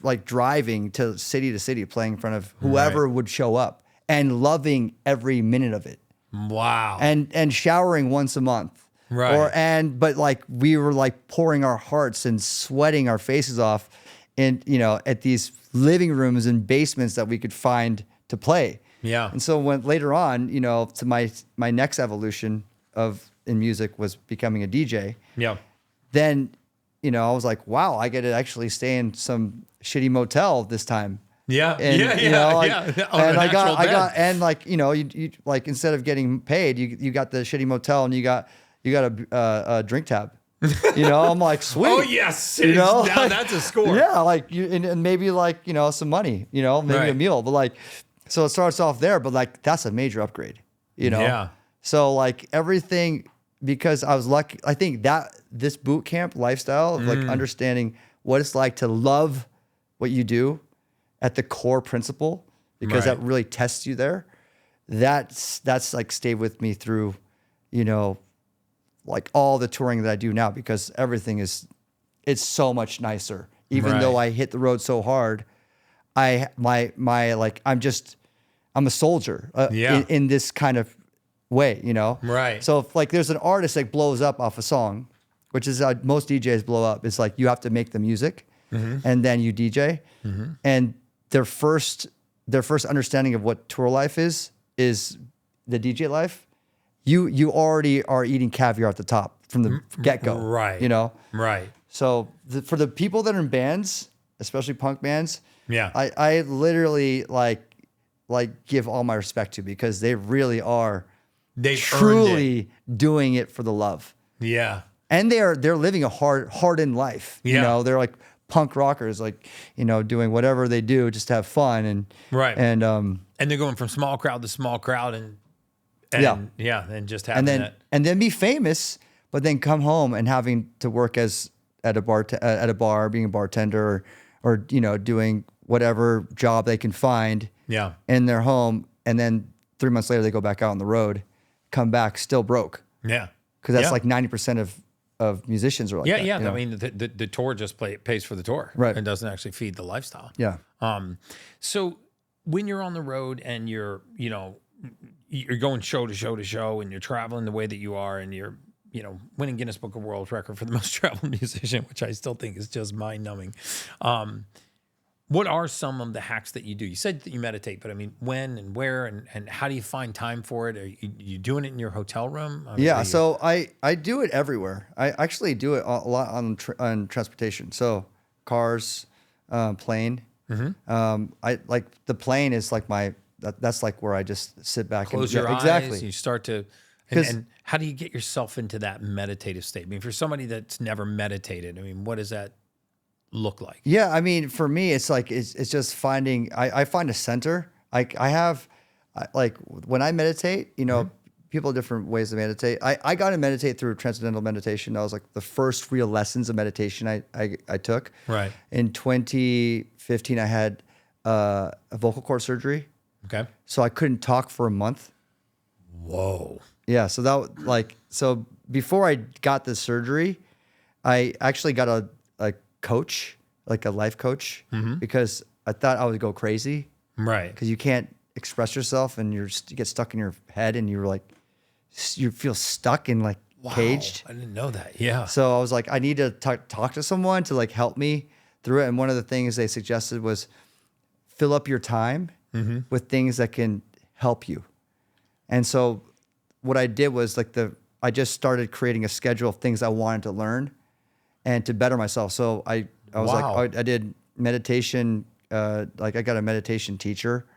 like driving to city, playing in front of whoever would show up and loving every minute of it. Wow. And showering once a month. Right. But like we were like pouring our hearts and sweating our faces off in, you know, at these living rooms and basements that we could find to play. Yeah. And so when later on, you know, to my next evolution in music was becoming a DJ. Yeah. Then, you know, I was like, wow, I get to actually stay in some shitty motel this time. Yeah. And, You know, like, and I got, and like, you know, you like, instead of getting paid, you got the shitty motel and you got a drink tab. You know, I'm like, sweet. Oh yes, you know, now that's a score. Yeah, like and maybe like, you know, some money, you know, maybe a meal, but like, so it starts off there, but like that's a major upgrade, you know. Yeah. So like everything because I was lucky. I think that this boot camp lifestyle of like understanding what it's like to love what you do at the core principle, because that really tests you there. That's like stayed with me through, you know, like all the touring that I do now, because everything it's so much nicer. Even though I hit the road so hard, I'm a soldier in this kind of way, you know? Right. So if like there's an artist that blows up off a song, which is how most DJs blow up, it's like you have to make the music and then you DJ. And their first understanding of what tour life is the DJ life. You already are eating caviar at the top from the get-go. Right. You know? Right. So for the people that are in bands, especially punk bands, I literally like give all my respect to, because they really are truly doing it for the love. Yeah. And they're living a hardened life. You know, they're like punk rockers, like, you know, doing whatever they do just to have fun and and they're going from small crowd to small crowd and just having and then be famous, but then come home and having to work at a bar, being a bartender, or you know, doing whatever job they can find in their home, and then 3 months later they go back out on the road, come back still broke. Yeah, because that's like 90% of musicians are like that. I mean, the tour just pays for the tour, right? And doesn't actually feed the lifestyle. Yeah. So when you're on the road and you're going show to show to show, and you're traveling the way that you are, and you're, you know, winning Guinness Book of World Record for the most traveled musician, which I still think is just mind numbing. What are some of the hacks that you do? You said that you meditate, but I mean, when and where and how do you find time for it? Are you doing it in your hotel room? So I do it everywhere. I actually do it a lot on transportation. So cars, plane. I like the plane is like that's like where I just sit back close your eyes. Exactly. You start to, and how do you get yourself into that meditative state? I mean, for somebody that's never meditated, I mean, what does that look like? Yeah, I mean, for me, it's like it's just finding. I find a center. Like when I meditate, you know, people have different ways to meditate. I got to meditate through transcendental meditation. That was like the first real lessons of meditation I took. Right. In 2015, I had a vocal cord surgery. Okay. So I couldn't talk for a month. Whoa. Yeah. So before I got the surgery, I actually got a coach, like a life coach, because I thought I would go crazy. Right. Because you can't express yourself, and you get stuck in your head, and you feel stuck and like caged. I didn't know that. Yeah. So I was like, I need to talk to someone to like help me through it. And one of the things they suggested was fill up your time with things that can help you. And so what I did was I just started creating a schedule of things I wanted to learn and to better myself. So I was like, I did meditation. Like I got a meditation teacher,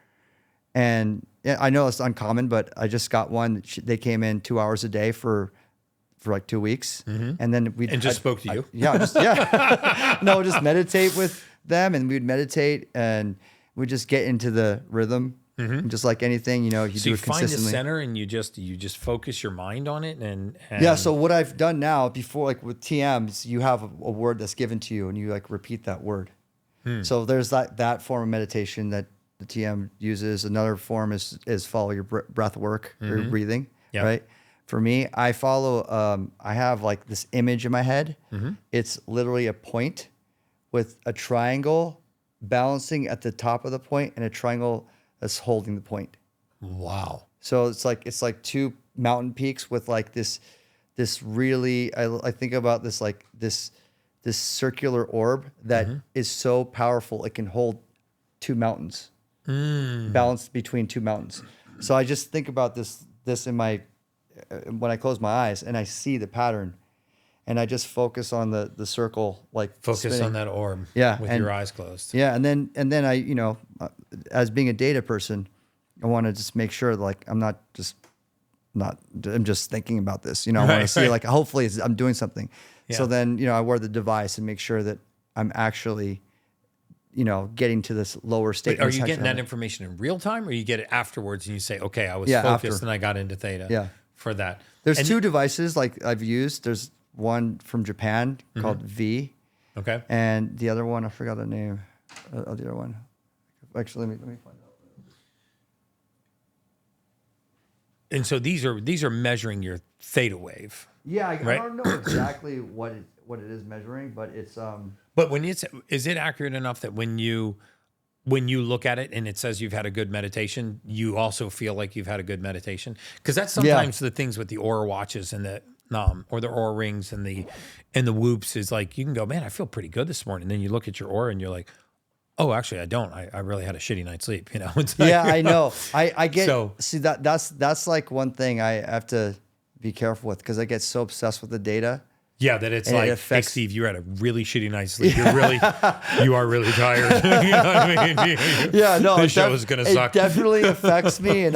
and I know it's uncommon, but I just got one. They came in 2 hours a day for like 2 weeks. And then we spoke to you. Just meditate with them, and we'd meditate and we just get into the rhythm. And just like anything, you know, you do it consistently. So you find the center and you just focus your mind on it. And yeah. So what I've done now before, like with TMs, you have a word that's given to you and you like repeat that word. So there's that form of meditation that the TM uses. Another form is follow your breath work, your breathing, right? For me, I follow, I have like this image in my head. It's literally a point with a triangle balancing at the top of the point and a triangle that's holding the point. Wow. So it's like two mountain peaks with like this really, I think about this like this circular orb that is so powerful it can hold two mountains, balanced between two mountains. So I just think about this in my when I close my eyes and I see the pattern, and I just focus on the circle, like focus spinning on that orb. Yeah, with your eyes closed. Yeah, and then I, you know, as being a data person, I want to just make sure like I'm just thinking about this. You know, I want to see like hopefully I'm doing something. Yeah. So then, you know, I wear the device and make sure that I'm actually, you know, getting to this lower state. Are you getting that information in real time, or you get it afterwards and you say, okay, I was focused and I got into theta for that? There's two devices like I've used. There's one from Japan called V. Okay. And the other one, I forgot the name of the other one. Actually, let me find out. And so these are measuring your theta wave. Yeah, I don't know exactly what it is measuring, but it's But is it accurate enough that when you look at it and it says you've had a good meditation, you also feel like you've had a good meditation? Because that's sometimes the things with the Oura watches and the or the Oura rings and the Whoops is like you can go, man, I feel pretty good this morning. And then you look at your Oura and you're like, oh, actually, I don't. I really had a shitty night's sleep. You know. It's like, I know. I get. So, see that's like one thing I have to be careful with because I get so obsessed with the data. Yeah, that it's like, hey, Steve, you had a really shitty night's sleep. You are really tired. You know what I mean? Yeah, no, this show is gonna suck. It definitely affects me, and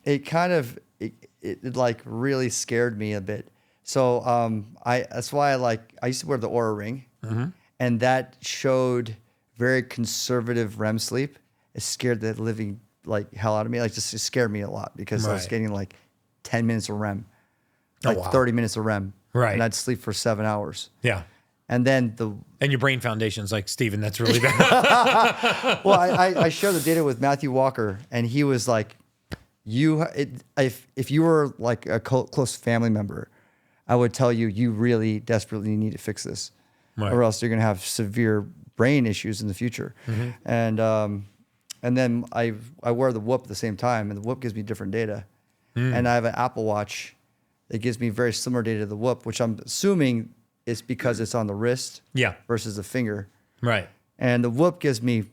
it kind of it like really scared me a bit. So that's why I used to wear the Oura ring, and that showed very conservative REM sleep. It scared the living like hell out of me. Like just it scared me a lot because I was getting like 10 minutes of REM. 30 minutes of REM. Right. And I'd sleep for 7 hours. Yeah. And then and your brain foundation's like, Steven, that's really bad. Well, I shared the data with Matthew Walker, and he was like, if you were like a close family member, I would tell you, you really desperately need to fix this, or else you're going to have severe brain issues in the future. And then I wear the Whoop at the same time, and the Whoop gives me different data. And I have an Apple Watch that gives me very similar data to the Whoop, which I'm assuming is because it's on the wrist versus the finger. Right. And the Whoop gives me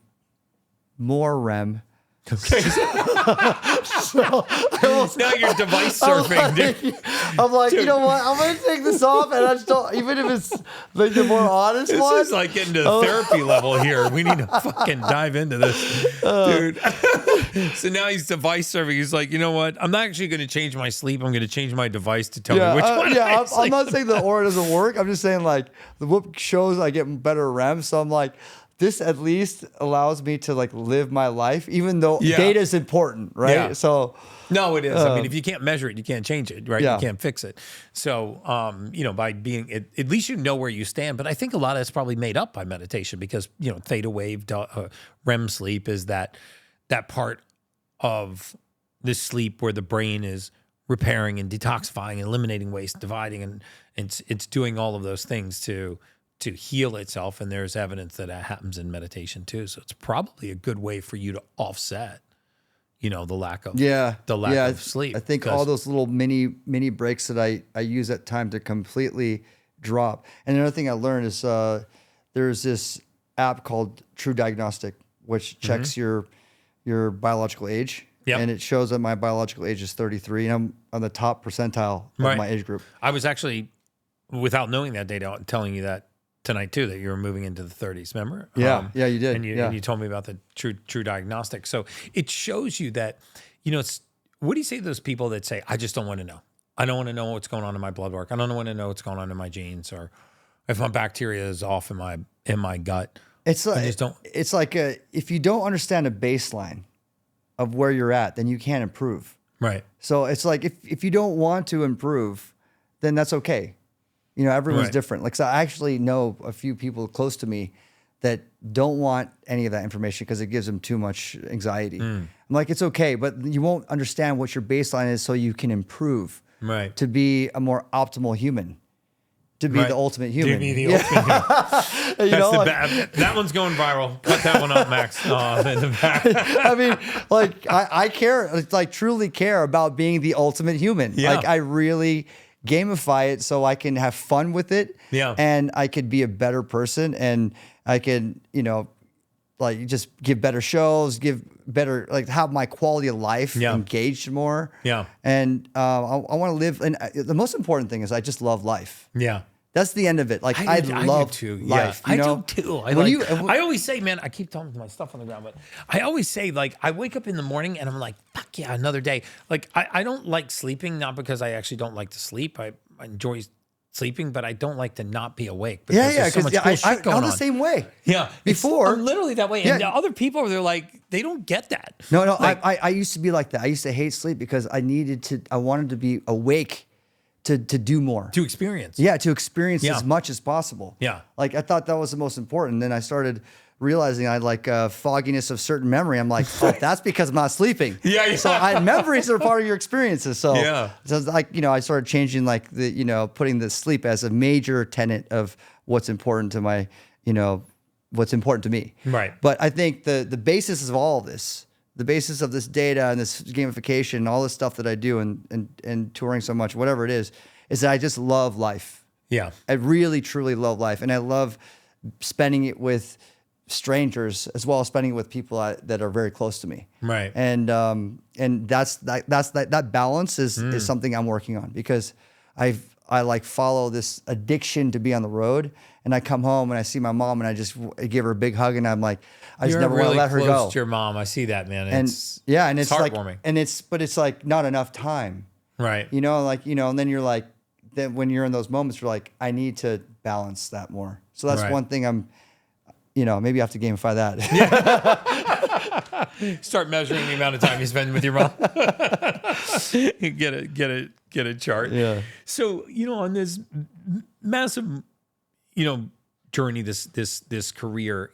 more REM. Okay. So now you're device surfing, dude. I'm like, you know what? I'm going to take this off, and I just don't, even if it's like the more honest one. This is like getting to the therapy level here. We need to fucking dive into this, dude. So now he's device surfing. He's like, you know what? I'm not actually going to change my sleep. I'm going to change my device to tell me which one. Yeah, I'm not saying the Oura doesn't work. I'm just saying like the Whoop shows I get better REM. So I'm like, this at least allows me to like live my life, even though data is important, right? Yeah. So no, it is. I mean, if you can't measure it, you can't change it, right? Yeah. You can't fix it. So, by being at least you know where you stand. But I think a lot of it's probably made up by meditation because theta wave, REM sleep is that part of the sleep where the brain is repairing and detoxifying, and eliminating waste, dividing, and it's doing all of those things to heal itself. And there's evidence that happens in meditation too. So it's probably a good way for you to offset, the lack of of sleep. I think all those little mini breaks that I use at time to completely drop. And another thing I learned is there's this app called True Diagnostic, which checks your biological age. Yep. And it shows that my biological age is 33, and I'm on the top percentile of my age group. I was actually, without knowing that data, telling you that tonight too, that you were moving into the 30s. Remember? Yeah, you did. And you told me about the true diagnostic. So it shows you that, it's, what do you say to those people that say, I just don't want to know. I don't want to know what's going on in my blood work. I don't want to know what's going on in my genes, or if my bacteria is off in my gut. It's like if you don't understand a baseline of where you're at, then you can't improve. Right. So it's like if you don't want to improve, then that's okay. Everyone's different. Like, so I actually know a few people close to me that don't want any of that information because it gives them too much anxiety. I'm like, it's okay, but you won't understand what your baseline is so you can improve to be a more optimal human, to be the ultimate human. To be the ultimate human. That one's going viral. Cut that one up, Max. In the back. I mean, like, I care, like, truly care about being the ultimate human. Yeah. Like, I really gamify it so I can have fun with it. Yeah. And I could be a better person, and I can, like, just give better shows, give better, like, have my quality of life engaged more. Yeah. And I want to live. And the most important thing is I just love life. Yeah. That's the end of it. Like, I love life. Yeah, I do too. I always say, man, I keep telling my stuff on the ground, but I always say, like, I wake up in the morning and I'm like, fuck yeah, another day. Like, I don't like sleeping, not because I actually don't like to sleep. I enjoy sleeping, but I don't like to not be awake because there's so much cool shit going on. I'm the same way. Yeah. Before. I'm literally that way. And other people, they're like, they don't get that. No, like, I used to be like that. I used to hate sleep because I wanted to be awake to do more. To experience. Yeah, to experience as much as possible. Yeah. Like I thought that was the most important. Then I started realizing I had like fogginess of certain memory. I'm like, oh, that's because I'm not sleeping. Yeah. So memories are part of your experiences. So, so like, I started changing like putting the sleep as a major tenet of what's important to my, what's important to me. Right. But I think the basis of all of this, the basis of this data and this gamification and all this stuff that I do and touring so much, whatever it is that I just love life. Yeah. I really, truly love life. And I love spending it with strangers as well as spending it with people that are very close to me. Right. And that balance is something I'm working on because I like follow this addiction to be on the road, and I come home and I see my mom and I just give her a big hug and I'm like, I just never want to let her go. You're close to your mom. I see that, man. It's heartwarming. But it's like not enough time. Right. And then you're like, then when you're in those moments, you're like, I need to balance that more. So that's one thing I'm, maybe I have to gamify that. Start measuring the amount of time you spend with your mom. Get a chart. Yeah. So, on this massive, journey, this career,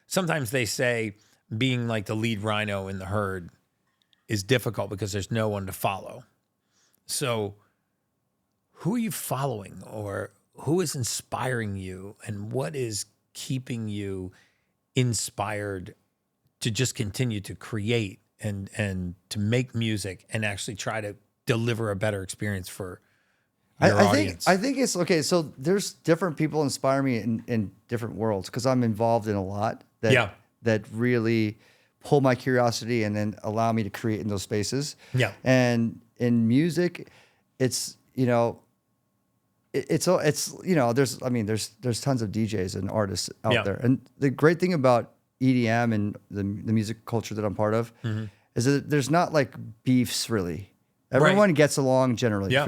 sometimes they say being like the lead rhino in the herd is difficult because there's no one to follow. So who are you following, or who is inspiring you, and what is keeping you inspired to just continue to create and to make music and actually try to deliver a better experience for your audience? I think it's okay. So there's different people inspire me in different worlds because I'm involved in a lot that really pull my curiosity and then allow me to create in those spaces. Yeah. And in music, it's there's tons of DJs and artists out there. And the great thing about EDM and the music culture that I'm part of is that there's not like beefs really. Everyone gets along generally. Yeah.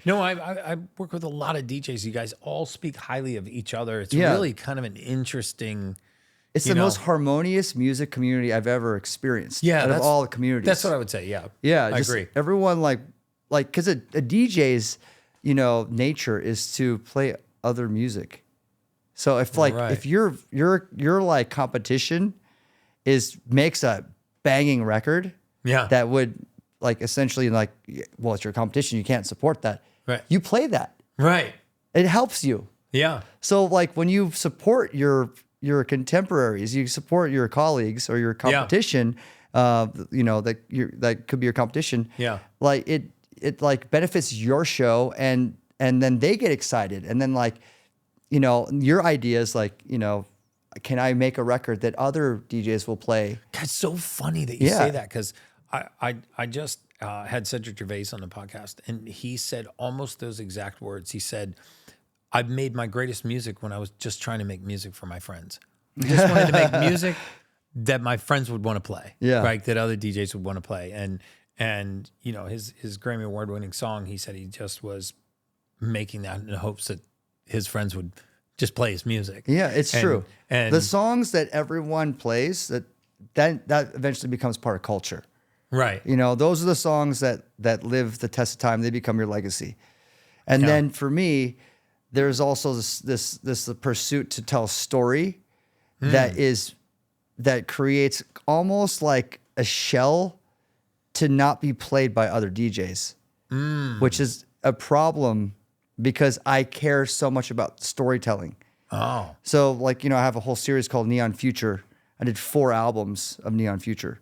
No, I work with a lot of DJs. You guys all speak highly of each other. It's really kind of an interesting. It's the most harmonious music community I've ever experienced. Yeah, out of all the communities. That's what I would say. Yeah. Yeah. I agree. Everyone because a DJ's, nature is to play other music. So if your like competition makes a banging record, that would like essentially like, well, it's your competition. You can't support that. Right. You play that. Right. It helps you. Yeah. So like when you support your contemporaries, you support your colleagues or your competition, that could be your competition. Yeah. Like it like benefits your show and then they get excited. And then like, your idea is like, can I make a record that other DJs will play? That's so funny that you say that because I just had Cedric Gervais on the podcast and he said almost those exact words. He said, I've made my greatest music when I was just trying to make music for my friends. I just wanted to make music that my friends would want to play, right? That other DJs would want to play. And his Grammy Award winning song, he said he just was making that in the hopes that his friends would just play his music. Yeah, it's true. And the songs that everyone plays, that eventually becomes part of culture. Right. Those are the songs that live the test of time. They become your legacy. And then for me, there's also this pursuit to tell a story that creates almost like a shell to not be played by other DJs, which is a problem because I care so much about storytelling. Oh. So like, I have a whole series called Neon Future. I did 4 albums of Neon Future.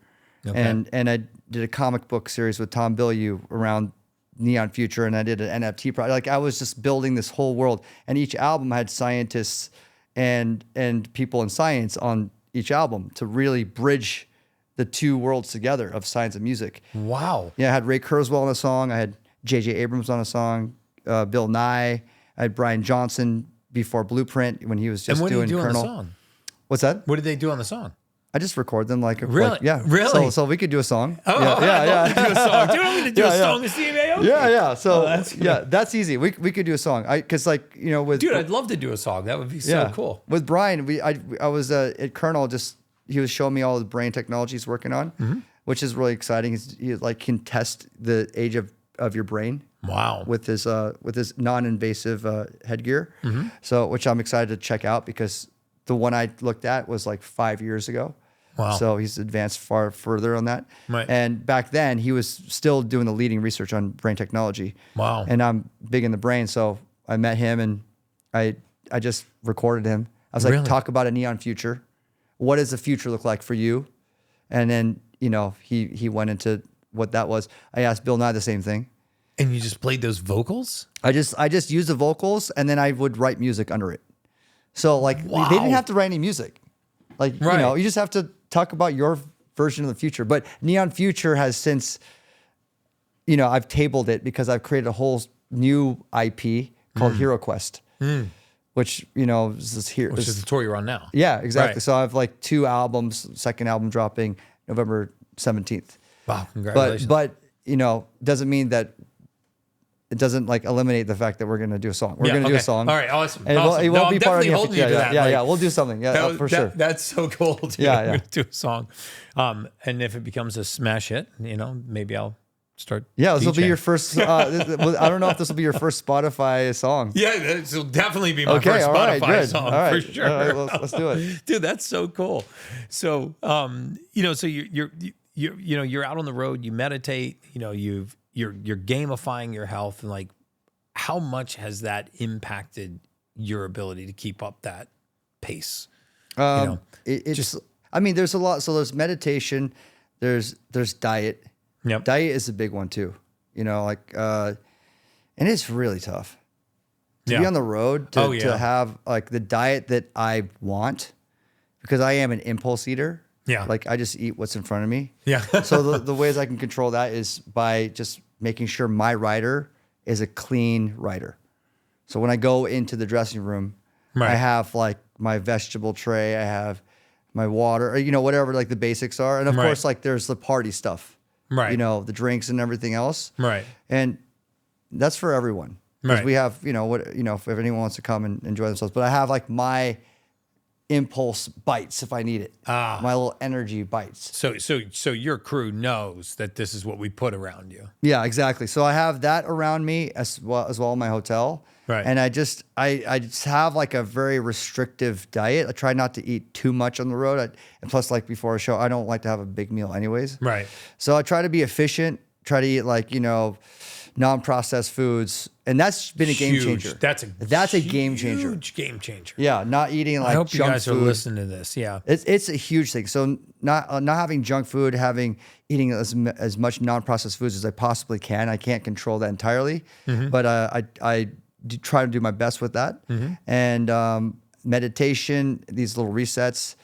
Okay. And I did a comic book series with Tom Bilyeu around Neon Future, and I did an NFT project. Like I was just building this whole world, and each album had scientists and people in science on each album to really bridge the two worlds together of science and music. Wow. Yeah, I had Ray Kurzweil on a song. I had J.J. Abrams on a song. Bill Nye. I had Brian Johnson before Blueprint when he was just doing Colonel. And what did you do on the song? What's that? What did they do on the song? I just record them really? Yeah. Really? So we could do a song. Oh, yeah. I'd love to do a song. Do you want me to do a song with Steve Aoki? Aoki. Yeah. So that's easy. We could do a song. Cause like, with dude, I'd love to do a song. That would be so cool. With Brian, I was at Colonel, he was showing me all the brain technology he's working on, which is really exciting. He like can test the age of your brain. Wow. With his non-invasive headgear. So, which I'm excited to check out because the one I looked at was like 5 years ago. Wow. So he's advanced far further on that. Right. And back then he was still doing the leading research on brain technology. Wow. And I'm big in the brain. So I met him and I just recorded him. I was like, talk about a neon future. What does the future look like for you? And then, he went into what that was. I asked Bill Nye the same thing. And you just played those vocals? I just used the vocals and then I would write music under it. So like they didn't have to write any music. Like, you just have to talk about your version of the future. But Neon Future has since, I've tabled it because I've created a whole new IP called Hero Quest, which, is the tour you're on now. Yeah, exactly. Right. So I have like 2 albums, second album dropping November 17th. Wow, congratulations. But doesn't mean that it doesn't like eliminate the fact that we're going to do a song. We're going to do a song. All right, awesome. And it won't be part of the Yeah, we'll do something. Yeah, for sure. That's so cool. Dude. Yeah, I'm going to do a song. And if it becomes a smash hit, maybe I'll start. Yeah, this will be your first. I don't know if this will be your first Spotify song. Yeah, this will definitely be my first Spotify song for sure. All right, let's do it, dude. That's so cool. So, so you're out on the road. You meditate. You're gamifying your health, and like, how much has that impacted your ability to keep up that pace? There's a lot. So there's meditation, there's diet. Yep. Diet is a big one too. And it's really tough to be on the road to have like the diet that I want, because I am an impulse eater. Yeah. Like I just eat what's in front of me. Yeah. So the ways I can control that is by just making sure my rider is a clean rider. So when I go into the dressing room, I have like my vegetable tray, I have my water, or, whatever like the basics are. And of course, like there's the party stuff, the drinks and everything else. Right. And that's for everyone. Because we have, if anyone wants to come and enjoy themselves, but I have like my impulse bites if I need it. My little energy bites. So your crew knows that this is what we put around you. Yeah, exactly. So I have that around me as well in my hotel. Right. And I just have like a very restrictive diet. I try not to eat too much on the road. And plus, like before a show, I don't like to have a big meal anyways. Right. So I try to be efficient, try to eat like, non-processed foods, and that's been a game changer. That's a game changer. Huge game changer. Yeah, not eating like junk food. I hope you guys are listening to this. Yeah, it's a huge thing. So not having junk food, eating as much non-processed foods as I possibly can. I can't control that entirely, but I try to do my best with that. And meditation, these little resets,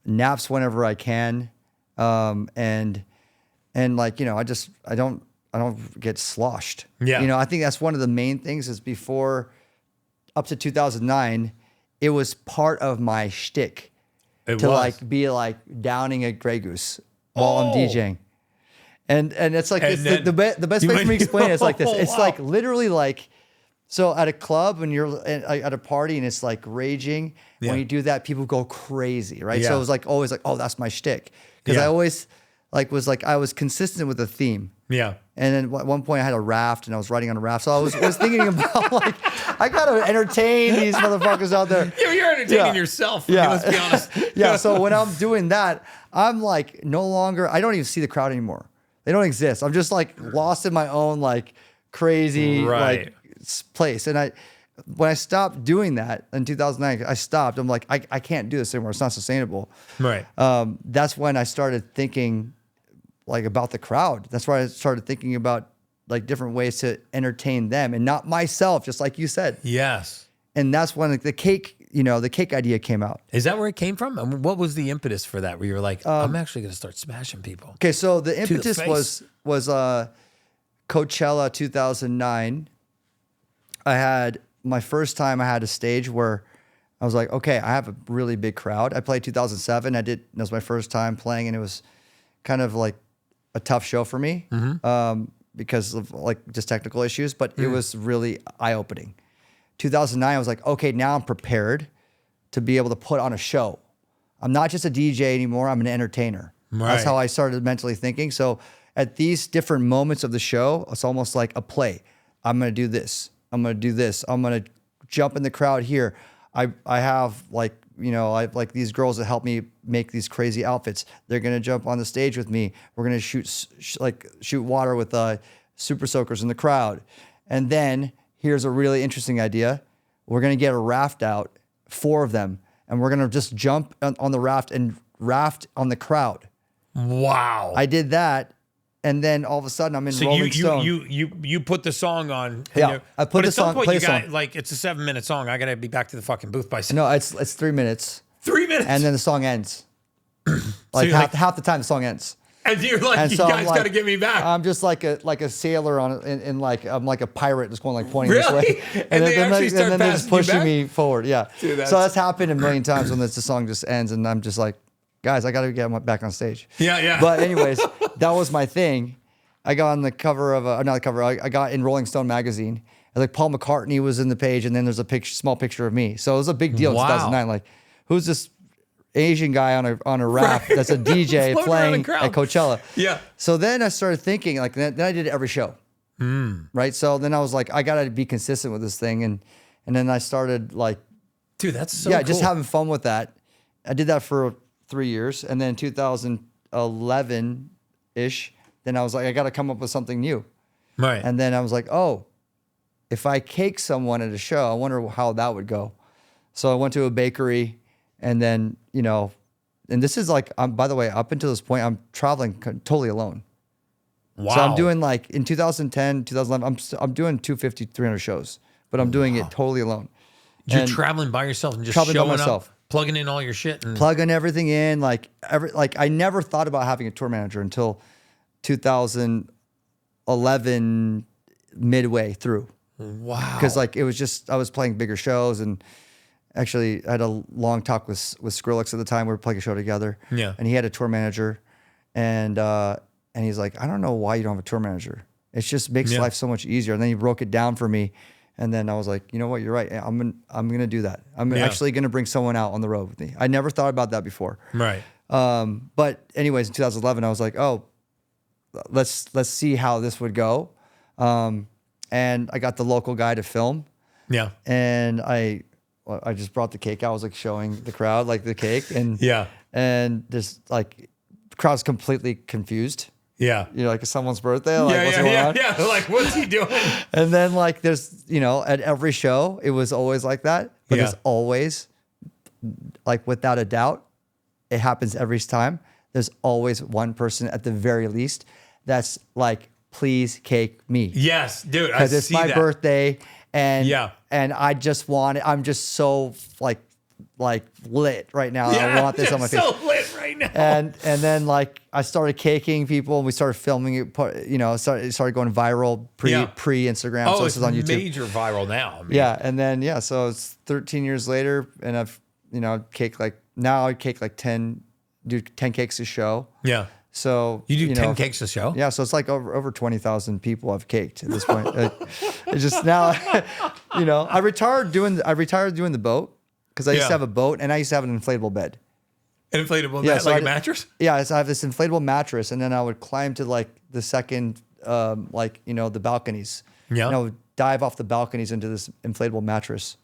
naps whenever I can, and like I don't get sloshed. Yeah. I think that's one of the main things is before up to 2009, it was part of my shtick like be like downing a Grey Goose while I'm DJing. And it's like, the best way for me to explain it is like this. It's like literally like, so at a club when you're at a party and it's like raging, when you do that, people go crazy, right? So it was like always like, oh, that's my shtick. Because I always I was consistent with the theme. Yeah. And then at one point I had a raft and I was riding on a raft. So I was thinking about like, I got to entertain these motherfuckers out there. You're entertaining yourself. Yeah. Let's be honest. Yeah. So when I'm doing that, I'm like no longer, I don't even see the crowd anymore. They don't exist. I'm just like lost in my own like crazy like place. And when I stopped doing that in 2009, I stopped. I'm like, I can't do this anymore. It's not sustainable. Right. That's when I started thinking like about the crowd. That's why I started thinking about like different ways to entertain them and not myself, just like you said. Yes. And that's when the cake idea came out. Is that where it came from? I mean, what was the impetus for that? Where you were like, I'm actually going to start smashing people. Okay. So the impetus was Coachella 2009. I had my first time I had a stage where I was like, okay, I have a really big crowd. I played 2007. It was my first time playing and it was kind of like a tough show for me because of like just technical issues, but it was really eye-opening. 2009, I was like, okay, now I'm prepared to be able to put on a show. I'm not just a DJ anymore. I'm an entertainer. Right. That's how I started mentally thinking. So at these different moments of the show, it's almost like a play. I'm going to do this. I'm going to do this. I'm going to jump in the crowd here. I have like, you know, I like these girls that help me make these crazy outfits. They're going to jump on the stage with me. We're going to shoot water with super soakers in the crowd. And then here's a really interesting idea. We're going to get a raft out, 4 of them, and we're going to just jump on the raft and raft on the crowd. Wow. I did that. And then all of a sudden, I'm in Rolling Stone. You put the song on. Yeah, I put the song. But at some point, like it's a 7-minute song. I gotta be back to the fucking booth by 7. No, it's 3 minutes. 3 minutes, and then the song ends. Like, so half the time, the song ends. And you're like, and you guys gotta get me back. I'm just like a sailor in like I'm like a pirate, just going like pointing really? This way. And then they're just pushing me forward. Yeah. Dude, so that's happened a million times when the song just ends, and I'm just like, guys, I gotta get back on stage. Yeah. But anyways, that was my thing. I got on the cover of not the cover. I got in Rolling Stone magazine. And like Paul McCartney was in the page, and then there's a small picture of me. So it was a big deal in 2009. Like, who's this Asian guy on a raft that's a DJ playing at Coachella? Yeah. So then I started thinking, like, then I did every show, right? So then I was like, I gotta be consistent with this thing, and then I started like, dude, that's so cool. Just having fun with that. I did that for 3 years, and then 2011 ish. Then I was like, I got to come up with something new. Right. And then I was like, oh, if I cake someone at a show, I wonder how that would go. So I went to a bakery, and then, you know, and this is like, by the way, up until this point, I'm traveling totally alone. Wow. So I'm doing like in 2010, 2011, I'm doing 250, 300 shows, but I'm doing it totally alone. You're traveling by yourself and just showing up, plugging in all your shit. Plugging everything in. Like I never thought about having a tour manager until 2011 midway through. Wow. Because like it was just, I was playing bigger shows, and actually I had a long talk with Skrillex at the time. We were playing a show together. Yeah. And he had a tour manager, and he's like, I don't know why you don't have a tour manager. It just makes life so much easier. And then he broke it down for me. And then I was like, you know what, you're right. I'm gonna do that. I'm actually gonna bring someone out on the road with me. I never thought about that before. Right. But anyways, in 2011, I was like, oh, let's see how this would go. And I got the local guy to film. Yeah. And I just brought the cake out. I was like showing the crowd like the cake, and and just like the crowd's completely confused. Yeah. You know, like it's someone's birthday. Like, what's going on? Yeah. Like, what's he doing? And then like there's, you know, at every show, it was always like that. But there's always, like without a doubt, it happens every time. There's always one person at the very least that's like, please cake me. Yes, dude. Because it's my birthday, and I just want it. I'm just so like lit right now. I want this on my face. So lit right now. And then like I started caking people, and we started filming it. You know, it started going viral pre Instagram. Oh, so this is on YouTube. Major viral now. I mean. Yeah, and then so it's 13 years later, and I've cake like now I cake like 10 cakes a show. Yeah. So you do 10 cakes a show? Yeah. So it's like over 20,000 people I've caked at this point. It's just now, I retired doing the boat, because I used to have a boat, and I used to have an inflatable bed. An inflatable bed, so like a mattress? Yeah. So I have this inflatable mattress, and then I would climb to like the second, the balconies. Yeah. And I would dive off the balconies into this inflatable mattress.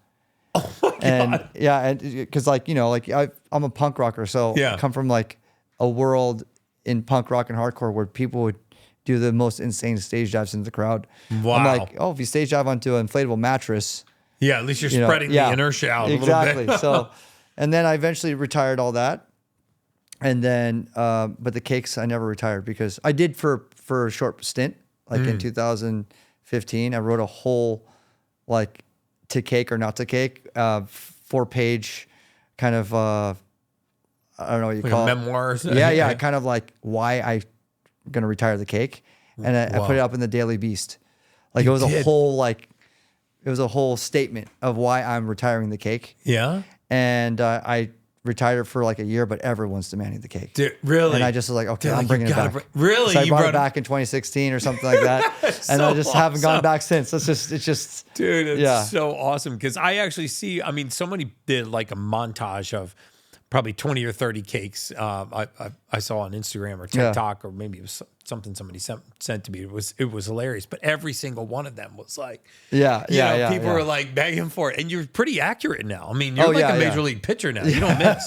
Oh my God. And and because I'm a punk rocker, so I come from like a world in punk rock and hardcore where people would do the most insane stage dives into the crowd. Wow. I'm like, if you stage dive onto an inflatable mattress, at least you're spreading the inertia out a little bit. Exactly. So, and then I eventually retired all that, and then but the cakes I never retired, because I did for a short stint, like in 2015, I wrote a whole like to cake or not to cake 4-page kind of I don't know what you call it. Memoirs. Yeah, kind of like why I'm gonna retire the cake, and I put it up in the Daily Beast. Like it was a whole statement of why I'm retiring the cake. Yeah, and I retired for like a year, but everyone's demanding the cake. Dude, really? And I just was like, okay, I'm bringing it back. Really? So I brought it back in 2016 or something like that. And I just haven't gone back since. It's just. Dude, it's so awesome. Because I actually see, I mean, somebody did like a montage of probably 20 or 30 cakes. I saw on Instagram or TikTok, or maybe it was something somebody sent to me. It was hilarious. But every single one of them was like, people were like begging for it. And you're pretty accurate now. I mean, you're like a major league pitcher now. You don't miss.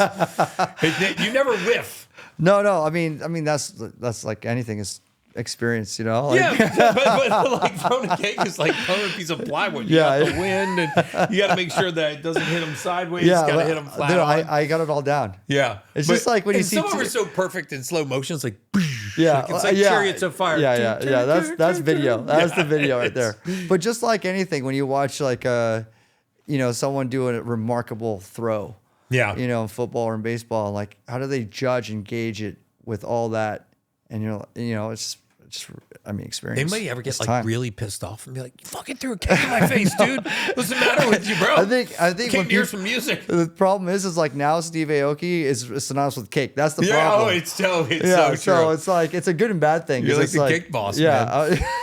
You never whiff. No. I mean that's like anything is experience, you know? Like, but like throwing a cake is like throwing a piece of plywood. You got the wind, and you got to make sure that it doesn't hit them sideways. You got to hit them flat. Dude, I got it all down. Yeah. It's just like when you see... Some of them are so perfect in slow motion. It's like... it's like chariots of fire. Yeah. That's video. That's the video right there. But just like anything, when you watch like, someone do a remarkable throw, in football or in baseball, like how do they judge and gauge it with all that? And it's just, experience. Anybody ever get like really pissed off and be like, "You fucking threw a cake in my face, dude? What's the matter with you, bro?" I think came to hear some music. The problem is like now Steve Aoki is synonymous with cake. That's the problem. It's so true. So it's like it's a good and bad thing. You're like the cake boss, man.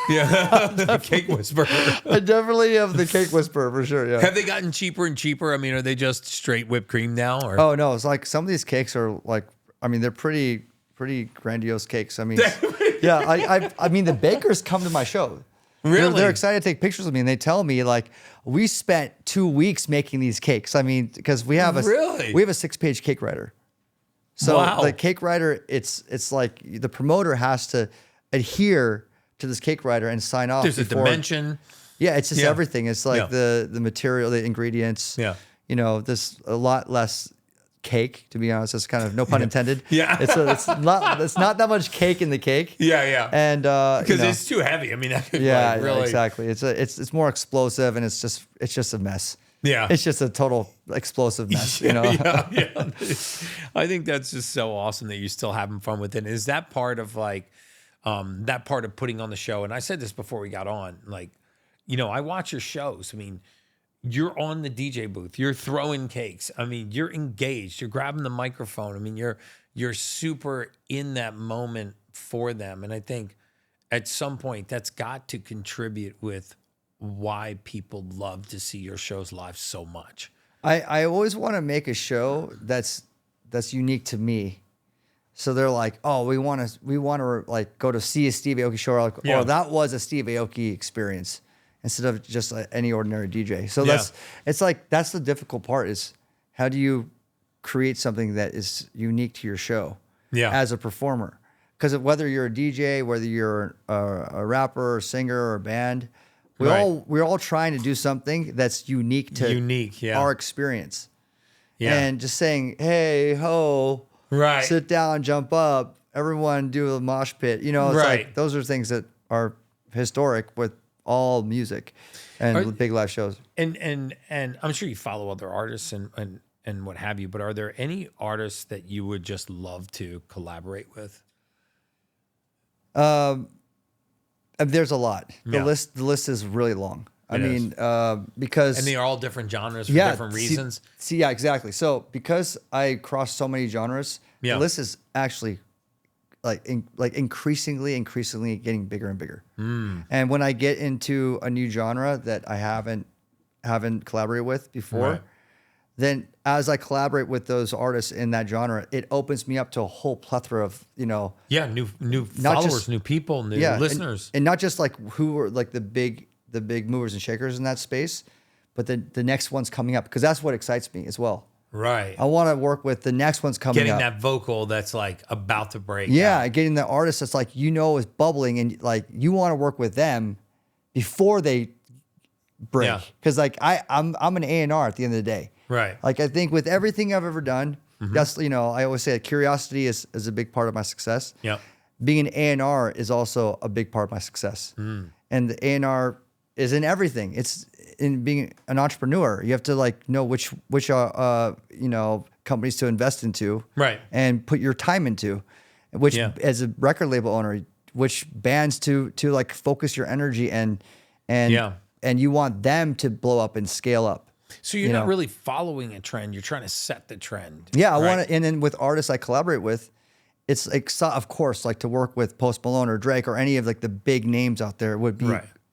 The cake whisperer. I definitely have the cake whisperer for sure. Yeah. Have they gotten cheaper and cheaper? I mean, are they just straight whipped cream now? Or? Oh no, it's like some of these cakes are like, they're pretty grandiose cakes. I mean, I mean, the bakers come to my show. Really? They're excited to take pictures with me, and they tell me like, we spent 2 weeks making these cakes. I mean, because we have a 6-page cake writer. So the cake writer, it's like the promoter has to adhere to this cake writer and sign off. There's a dimension. Yeah, it's just everything. It's like the material, the ingredients. Yeah. There's a lot less cake, to be honest. It's kind of no pun intended. Yeah. It's not that much cake in the cake. Yeah. And because it's too heavy. I mean, that could really exactly. It's more explosive, and it's just a mess. Yeah. It's just a total explosive mess, Yeah. I think that's just so awesome that you're still having fun with it. Is that part of like that part of putting on the show? And I said this before we got on, like, I watch your shows. I mean, you're on the DJ booth, you're throwing cakes. I mean, you're engaged, you're grabbing the microphone. I mean, you're super in that moment for them. And I think at some point that's got to contribute with why people love to see your shows live so much. I always want to make a show that's unique to me. So they're like, oh, we want to like go to see a Steve Aoki show, or like, oh, that was a Steve Aoki experience, instead of just any ordinary DJ. So that's the difficult part, is how do you create something that is unique to your show as a performer? Because whether you're a DJ, whether you're a rapper or singer or a band, we're all trying to do something that's unique to our experience. Yeah. And just saying, hey, ho, sit down, jump up, everyone do a mosh pit. It's like those are things that are historic with all music and big live shows. And I'm sure you follow other artists and what have you, but are there any artists that you would just love to collaborate with? There's a lot. The list is really long. I mean, because... And they are all different genres for different reasons. Yeah, exactly. So because I cross so many genres, the list is actually increasingly getting bigger and bigger. And when I get into a new genre that I haven't collaborated with before, then as I collaborate with those artists in that genre, it opens me up to a whole plethora of, new followers, new people, new listeners. And not just like who are like the big movers and shakers in that space, but the next one's coming up, because that's what excites me as well. Right. I want to work with the next one's coming up. Getting that vocal that's like about to break. Yeah, getting the artist that's like, is bubbling, and like you want to work with them before they break. Because like I'm an A&R at the end of the day. Right. Like I think with everything I've ever done, that's I always say that curiosity is a big part of my success. Yeah. Being an A&R is also a big part of my success. And the A&R is in everything. It's in being an entrepreneur. You have to like know which companies to invest into, and put your time into, which as a record label owner, which bands to like focus your energy and you want them to blow up and scale up. So you're not really following a trend. You're trying to set the trend. Yeah, I want to, and then with artists I collaborate with, it's like, of course, like to work with Post Malone or Drake or any of like the big names out there would be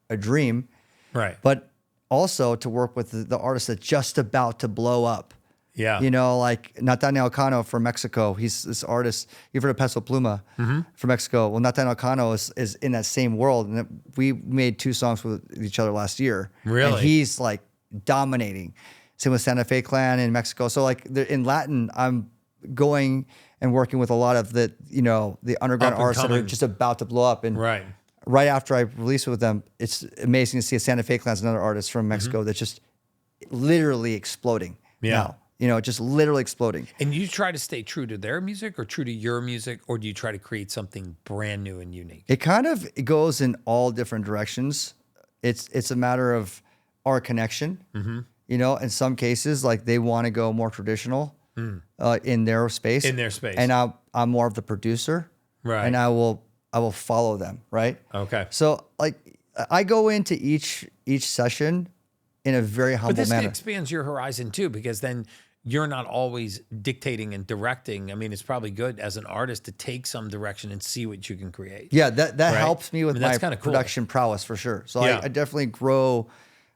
a dream. Right. But also to work with the artist that's just about to blow up. Yeah. You know, like Nathaniel Cano from Mexico. He's this artist. You've heard of Peso Pluma from Mexico. Well, Nathaniel Cano is in that same world. And we made 2 songs with each other last year. Really? And he's like dominating. Same with Santa Fe Clan in Mexico. So like in Latin, I'm going and working with a lot of the, you know, the underground artists that are just about to blow up. And right after I release it with them, it's amazing to see a Santa Fe Clan's another artist from Mexico that's just literally exploding now. You know, just literally exploding. And you try to stay true to their music or true to your music, or do you try to create something brand new and unique? It kind of goes in all different directions. It's a matter of our connection. You know, in some cases, like they want to go more traditional in their space. In their space. And I'm more of the producer. Right. And I will follow them. Right. Okay. So like I go into each session in a very humble manner. But this expands your horizon too, because then you're not always dictating and directing. I mean, it's probably good as an artist to take some direction and see what you can create. Yeah, that helps me with my production prowess for sure. So I definitely grow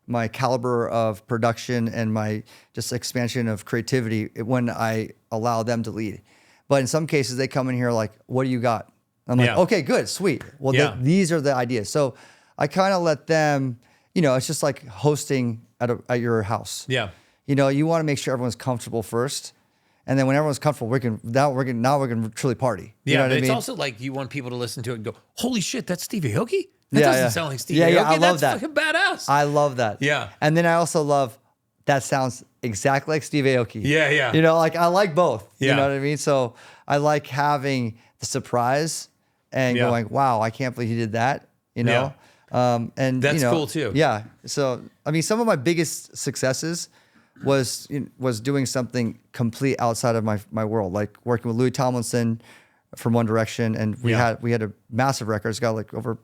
my caliber of production and my just expansion of creativity when I allow them to lead. But in some cases, they come in here like, what do you got? I'm like, okay, good, sweet. Well, these are the ideas. So I kind of let them, you know, it's just like hosting at your house. Yeah. You know, you want to make sure everyone's comfortable first. And then when everyone's comfortable, we can truly party. You know what but I mean? It's also like you want people to listen to it and go, holy shit, that's Steve Aoki? That doesn't sound like Steve Aoki. Yeah, I love that's fucking badass. I love that. Yeah. And then I also love that sounds exactly like Steve Aoki. Yeah, yeah. You know, like I like both. Yeah. You know what I mean? So I like having the surprise and going, wow, I can't believe he did that. You know? And that's cool too. Yeah. So, I mean, some of my biggest successes was doing something complete outside of my world, like working with Louis Tomlinson from One Direction. And we had a massive record. It's got like over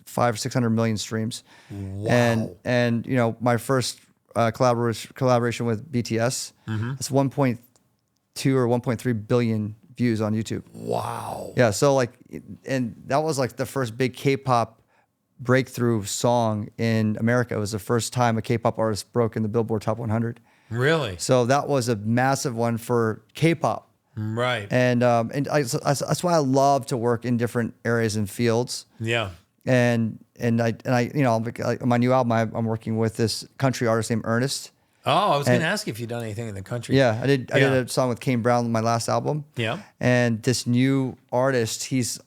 500 or 600 million streams. Wow. And you know, my first collaboration with BTS, it's 1.2 or 1.3 billion views on YouTube. Wow. Yeah. So like, and that was like the first big K-pop breakthrough song in America. It was the first time a K-pop artist broke in the Billboard Top 100. Really? So that was a massive one for K-pop. Right. And that's why I love to work in different areas and fields. Yeah. And I you know, like my new album, I'm working with this country artist named Ernest. Oh, I was going to ask if you've done anything in the country. Yeah, I did a song with Kane Brown on my last album. Yeah. And this new artist, he's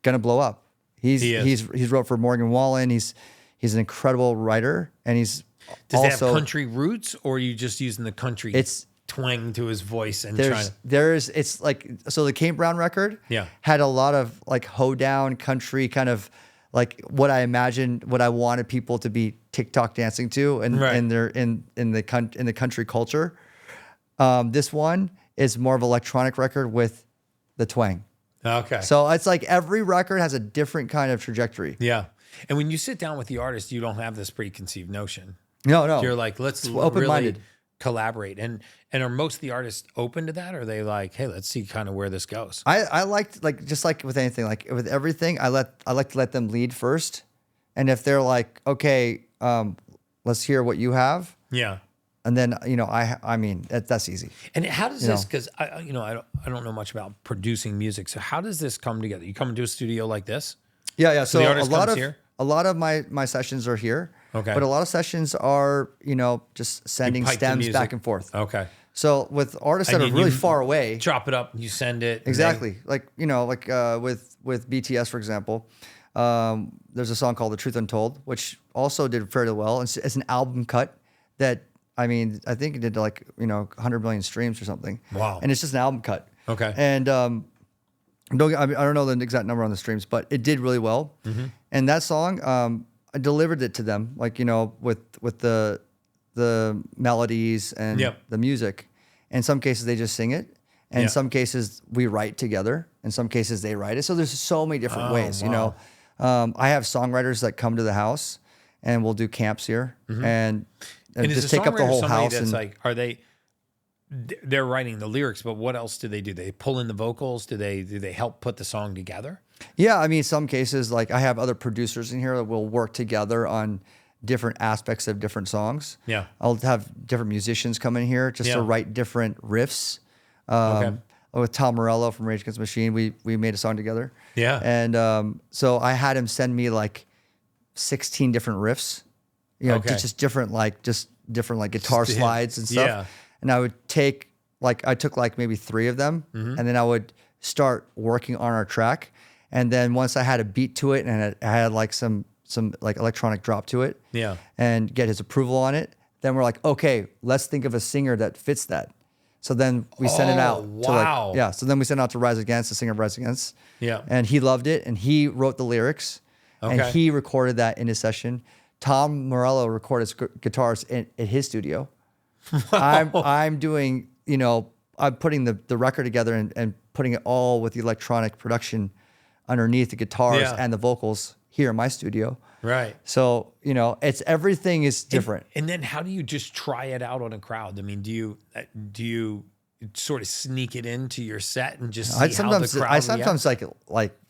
gonna blow up. He's wrote for Morgan Wallen. He's an incredible writer, and does he have country roots, or are you just using the country twang to his voice and it's like, so the Kane Brown record had a lot of like hoedown country kind of like what I imagined, what I wanted people to be TikTok dancing to, and in the country culture. This one is more of an electronic record with the twang. Okay. So it's like every record has a different kind of trajectory. Yeah. And when you sit down with the artist, you don't have this preconceived notion. No. You're like, let's really collaborate. And are most of the artists open to that? Or are they like, hey, let's see kind of where this goes? I liked, like, just like with anything, like with everything, I like to let them lead first. And if they're like, okay, let's hear what you have. Yeah. And then, you know, I mean, that's easy. And how does this, because I don't know much about producing music. So how does this come together? You come into a studio like this? Yeah. So the artist comes here? A lot of my sessions are here. Okay. But a lot of sessions are, you know, just sending stems back and forth. Okay. So with artists that are really far away, chop it up, you send it. Exactly. Like, you know, like with BTS, for example, there's a song called The Truth Untold, which also did fairly well. It's an album cut that, I mean, I think it did like, you know, 100 million streams or something. Wow. And it's just an album cut. Okay. And I don't know the exact number on the streams, but it did really well. Mm-hmm. And that song, I delivered it to them, like, you know, with the melodies and the music. In some cases, they just sing it. And in some cases, we write together. In some cases, they write it. So there's so many different ways, you know. I have songwriters that come to the house, and we'll do camps here. Mm-hmm. And and just take up the whole house. That's like, they're writing the lyrics, but what else do? They pull in the vocals? Do they help put the song together? Yeah, I mean, some cases, like I have other producers in here that will work together on different aspects of different songs. Yeah. I'll have different musicians come in here just to write different riffs. With Tom Morello from Rage Against the Machine, we made a song together. Yeah. And so I had him send me like 16 different riffs, just different guitar slides and stuff. Yeah. And I would I took like maybe 3 of them, and then I would start working on our track. And then once I had a beat to it and I had like some like electronic drop to it, and get his approval on it, then we're like, okay, let's think of a singer that fits that. So then we sent it out to so then we sent it out to Rise Against, the singer of Rise Against. Yeah. And he loved it, and he wrote the lyrics, and he recorded that in his session. Tom Morello recorded his guitars in his studio. I'm doing, I'm putting the record together and putting it all with the electronic production underneath the guitars and the vocals here in my studio. Right. So, everything is different. And then how do you just try it out on a crowd? I mean, do you sort of sneak it into your set and just see how the crowd I sometimes like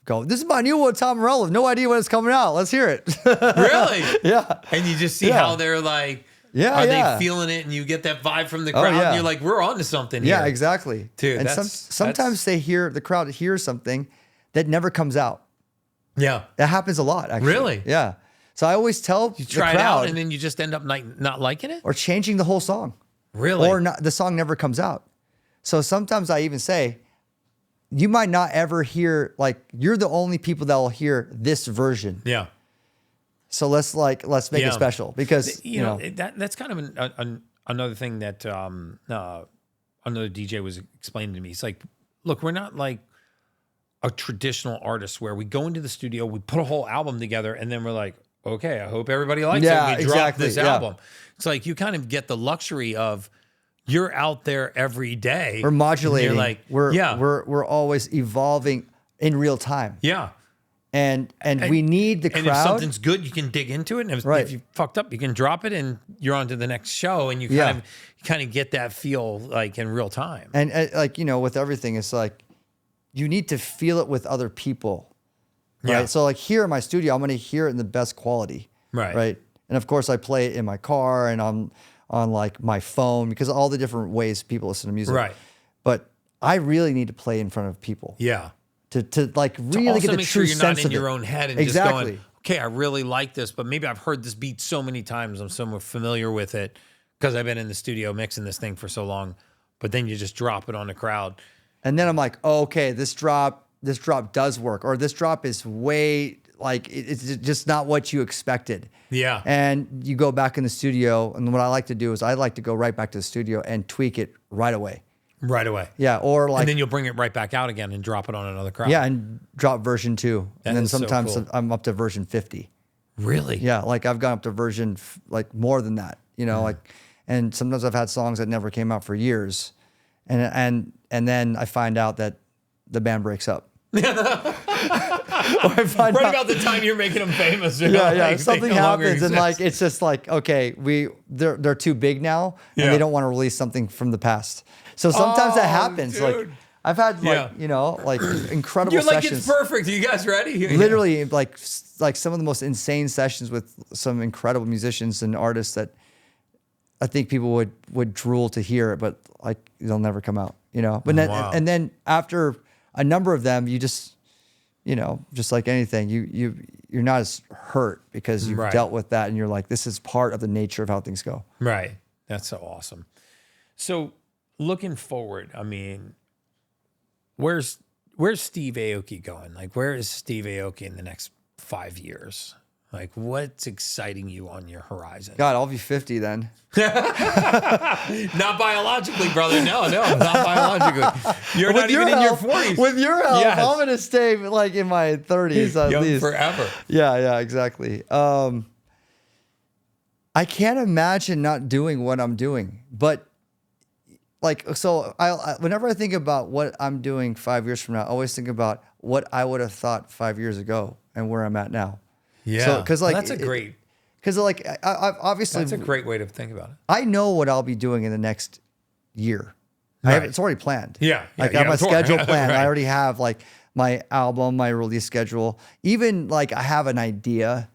go, this is my new one, Tom Morello. No idea when it's coming out. Let's hear it. Really? Yeah. And you just see how they're like, are they feeling it? And you get that vibe from the crowd, and you're like, we're on to something here. Yeah, exactly. Dude, and sometimes the crowd hears something that never comes out. Yeah. That happens a lot, actually. Really? Yeah. So I always tell you try the crowd, it out and then you just end up not liking it? Or changing the whole song. Really? Or the song never comes out. So sometimes I even say, you might not ever hear, you're the only people that will hear this version. Yeah. So let's make it special, because that's kind of another thing that another DJ was explaining to me. It's like, look, we're not like a traditional artist where we go into the studio, we put a whole album together, and then we're like, okay, I hope everybody likes it. We drop this album. It's like you kind of get the luxury of you're out there every day. We're modulating. You're like, we're always evolving in real time. Yeah. And we need the crowd. And if something's good, you can dig into it. And if you fucked up, you can drop it and you're on to the next show. And you kind of get that feel like in real time. And with everything, it's like you need to feel it with other people. Right. Yeah. So like here in my studio, I'm going to hear it in the best quality. Right. Right. And of course I play it in my car and on like my phone, because of all the different ways people listen to music. Right. But I really need to play in front of people. Yeah. To like really get the true sense of it. You're not in your own head and just going, okay, I really like this, but maybe I've heard this beat so many times, I'm so familiar with it because I've been in the studio mixing this thing for so long. But then you just drop it on the crowd. And then I'm like, oh, okay, this drop does work, or this drop is way it's just not what you expected. Yeah. And you go back in the studio, and what I like to do is I like to go right back to the studio and tweak it right away. Right away. Yeah. Or and then you'll bring it right back out again and drop it on another crowd. Yeah. And drop version 2. And then sometimes so cool. I'm up to version 50. Really? Yeah. Like I've gone up to version more than that, and sometimes I've had songs that never came out for years. And then I find out that the band breaks up. Right about the time you're making them famous. Yeah. Something happens and it's just like, okay, they're too big now and they don't want to release something from the past. So sometimes that happens. Dude. Like I've had incredible you're like, sessions. It's perfect. Are you guys ready? Literally like some of the most insane sessions with some incredible musicians and artists that I think people would drool to hear, but they'll never come out, But and then after a number of them, you just, just like anything, you're not as hurt because you've dealt with that, and you're like, this is part of the nature of how things go. Right. That's so awesome. So looking forward, I mean, where's Steve Aoki going? Like, where is Steve Aoki in the next 5 years? Like, what's exciting you on your horizon? God, I'll be 50 then. Not biologically, brother. No, not biologically. You're not even in your 40s. With your help, yes. I'm going to stay in my 30s at Young least. Forever. Yeah, exactly. I can't imagine not doing what I'm doing. But whenever I think about what I'm doing 5 years from now, I always think about what I would have thought 5 years ago and where I'm at now. Yeah, so, because Because like, I obviously, that's a great way to think about it. I know what I'll be doing in the next year. Right. It's already planned. Yeah. Like I have my schedule planned. Right. I already have like my album, my release schedule. Even like I have an idea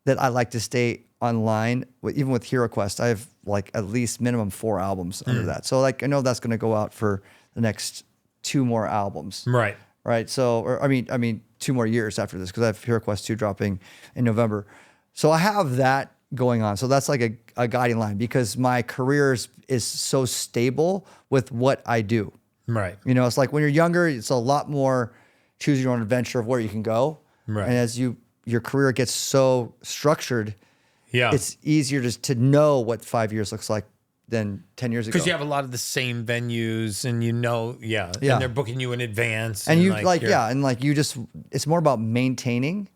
that I like to stay online. Even with Hero Quest, I have like at least minimum 4 albums under that. So like I know that's going to go out for the next 2 more albums. Right. Right. So, or I mean 2 more years after this because I have Hero Quest 2 dropping in November. So I have that going on. So that's like a guiding line because my career is so stable with what I do. Right. You know, it's like when you're younger, it's a lot more choose your own adventure of where you can go. Right. And as your career gets so structured, yeah, it's easier to know what 5 years looks like than 10 years ago. Because you have a lot of the same venues and and they're booking you in advance. And you it's more about maintaining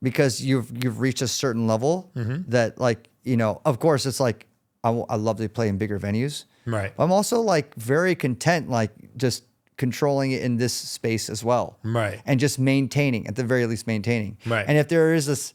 because you've reached a certain level that like, you know, of course it's like, I love to play in bigger venues. Right. I'm also like very content, like just controlling it in this space as well. Right. And just maintaining, at the very least maintaining. Right. And if there is this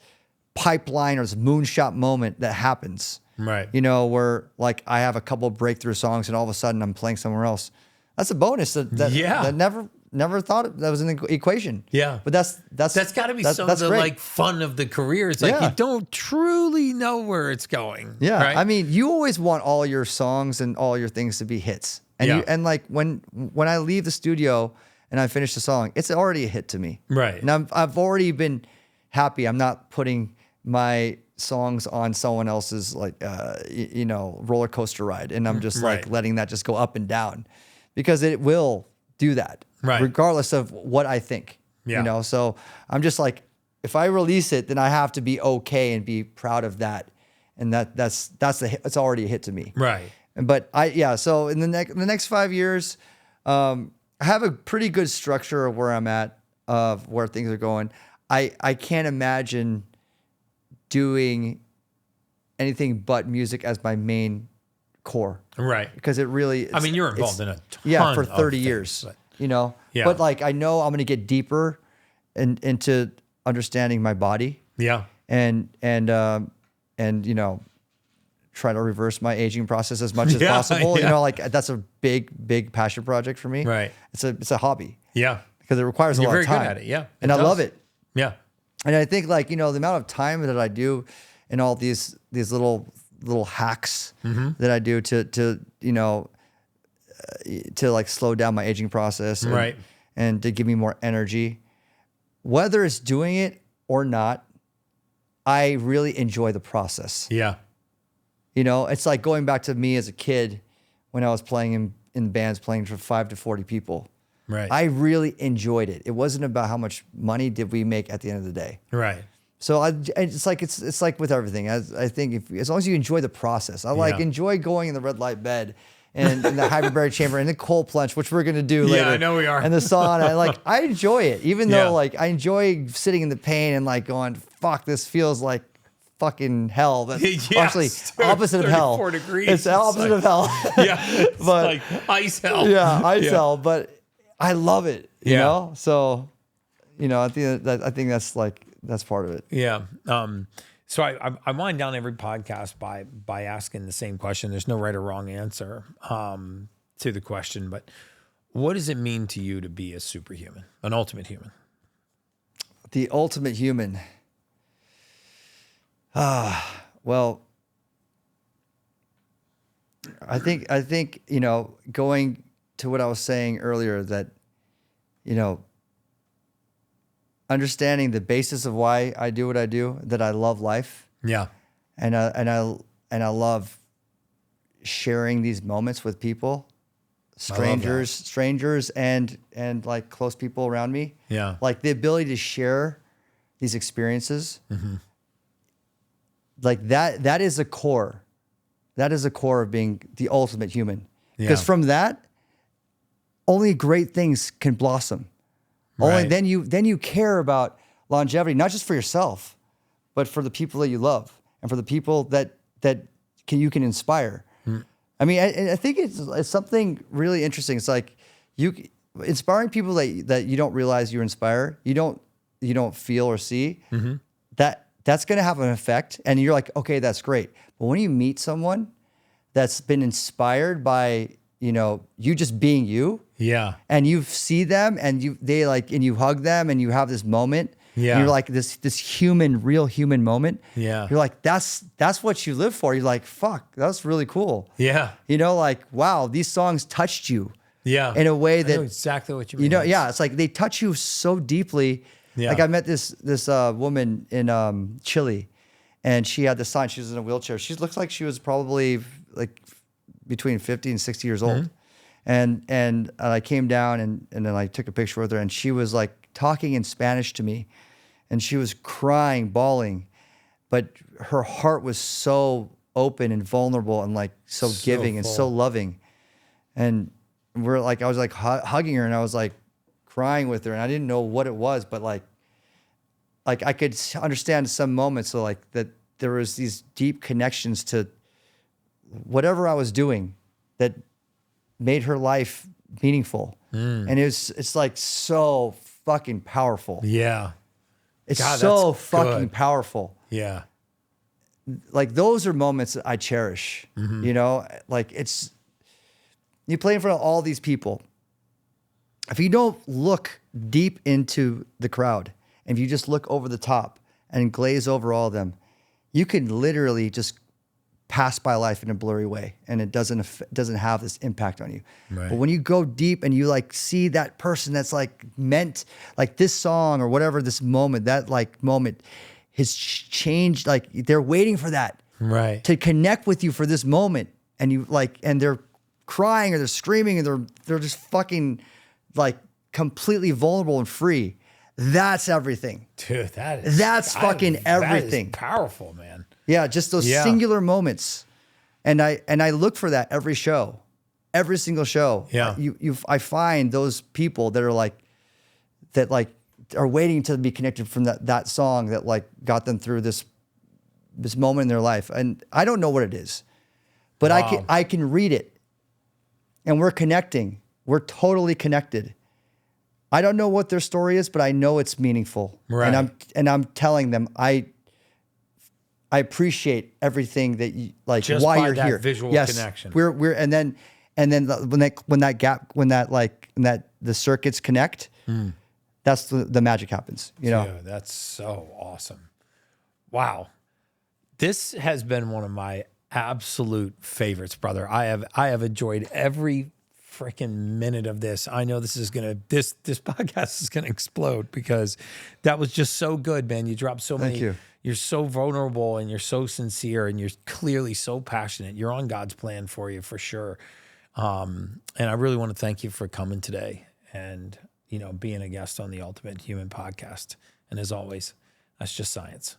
pipeline or this moonshot moment that happens, right, you know, where like I have a couple of breakthrough songs and all of a sudden I'm playing somewhere else, that's a bonus that never thought that was in the equation. Yeah. But that's got to be some of the great. like fun of the career. It's like you don't truly know where it's going. Yeah. Right? I mean, you always want all your songs and all your things to be hits. And and like when I leave the studio and I finish the song, it's already a hit to me. Right. And I've already been happy. I'm not putting my songs on someone else's like roller coaster ride, and I'm just like letting that just go up and down, because it will do that, regardless of what I think. You know, so I'm just like, if I release it, then I have to be okay and be proud of that, and that's it's already a hit to me. Right. But so in the next 5 years, I have a pretty good structure of where I'm at, of where things are going. I can't imagine doing anything but music as my main core. Right. Because it really I mean, you're involved in a ton for 30 of years, things, you know. Yeah. But like I know I'm going to get deeper into understanding my body. Yeah. And you know, try to reverse my aging process as much as possible. You know, like that's a big passion project for me. Right. It's a hobby. Yeah. Because it requires a lot of time. You're very good at it. Yeah. And I love it. Yeah. And I think like, you know, the amount of time that I do in all these little hacks that I do to you know, to like slow down my aging process and to give me more energy, whether it's doing it or not, I really enjoy the process. Yeah. You know, it's like going back to me as a kid when I was playing in bands, playing for 5 to 40 people. Right. I really enjoyed it. It wasn't about how much money did we make at the end of the day. Right. So it's like with everything. I think as long as you enjoy the process, I enjoy going in the red light bed and in the hyperbaric chamber and the cold plunge, which we're gonna do later. Yeah, I know we are. And the sauna, I enjoy it, even though like I enjoy sitting in the pain and like going, fuck, this feels like fucking hell. That's actually opposite of hell. 34 degrees. It's the opposite of hell. Yeah. It's but like ice hell. Yeah, ice hell. But I love it. You know? So, you know, I think that's part of it. Yeah. So I wind down every podcast by asking the same question. There's no right or wrong answer to the question, but what does it mean to you to be a superhuman, an ultimate human? The ultimate human. Well, I think, you know, going to what I was saying earlier, that, you know, understanding the basis of why I do what I do, that I love life. Yeah. And I love sharing these moments with people, strangers and like close people around me. Yeah. Like the ability to share these experiences. Like that is a core. That is a core of being the ultimate human. Because from that, only great things can blossom. Only then you care about longevity, not just for yourself, but for the people that you love and for the people that you can inspire. I mean, I think it's something really interesting. It's like you inspiring people that you don't realize you inspire, you don't feel or see. that's going to have an effect. And you're like, okay, that's great. But when you meet someone that's been inspired by, you know, you just being you. Yeah. And you see them and you hug them and you have this moment. Yeah. And you're like this human, real human moment. Yeah. You're like, that's what you live for. You're like, fuck, that's really cool. Yeah. You know, like, wow, these songs touched you. Yeah. In a way that, I know exactly what you mean. You know, yeah, it's like they touch you so deeply. Yeah. Like I met this woman in Chile, and she had this sign. She was in a wheelchair. She looks like she was probably like between 50 and 60 years old. And I came down and then I took a picture with her, and she was like talking in Spanish to me, and she was crying, bawling, but her heart was so open and vulnerable and like so giving and so loving. And I was like hugging her, and I was like crying with her, and I didn't know what it was, but like I could understand some moments. So like that there was these deep connections to whatever I was doing that made her life meaningful. And it's like so fucking powerful. Yeah. It's so fucking powerful. Yeah. Like those are moments that I cherish, you know, like you play in front of all these people. If you don't look deep into the crowd, and if you just look over the top and glaze over all of them, you can literally just pass by life in a blurry way, and it doesn't have this impact on you. Right. But when you go deep and you like see that person that's like meant, like this song or whatever, this moment, that like moment has changed, like they're waiting for that, right, to connect with you for this moment, and you like, and they're crying or they're screaming and they're just fucking like completely vulnerable and free. That's everything. Dude, that's fucking everything. That is powerful, man. Yeah, just those singular moments. And I look for that every show. Every single show. Yeah. I find those people that are waiting to be connected from that song that like got them through this moment in their life. And I don't know what it is, but I can read it. And we're connecting. We're totally connected. I don't know what their story is, but I know it's meaningful. Right. And I'm telling them I appreciate everything that you like. Just why by you're that here. Visual yes, connection. We're and then the circuits connect, that's the magic happens. You know. Dude, that's so awesome. Wow, this has been one of my absolute favorites, brother. I have enjoyed every freaking minute of this. I know this podcast is gonna explode because that was just so good, man. You dropped so many. Thank you. You're so vulnerable and you're so sincere and you're clearly so passionate. You're on God's plan for you for sure. And I really want to thank you for coming today and, you know, being a guest on the Ultimate Human Podcast. And as always, that's just science.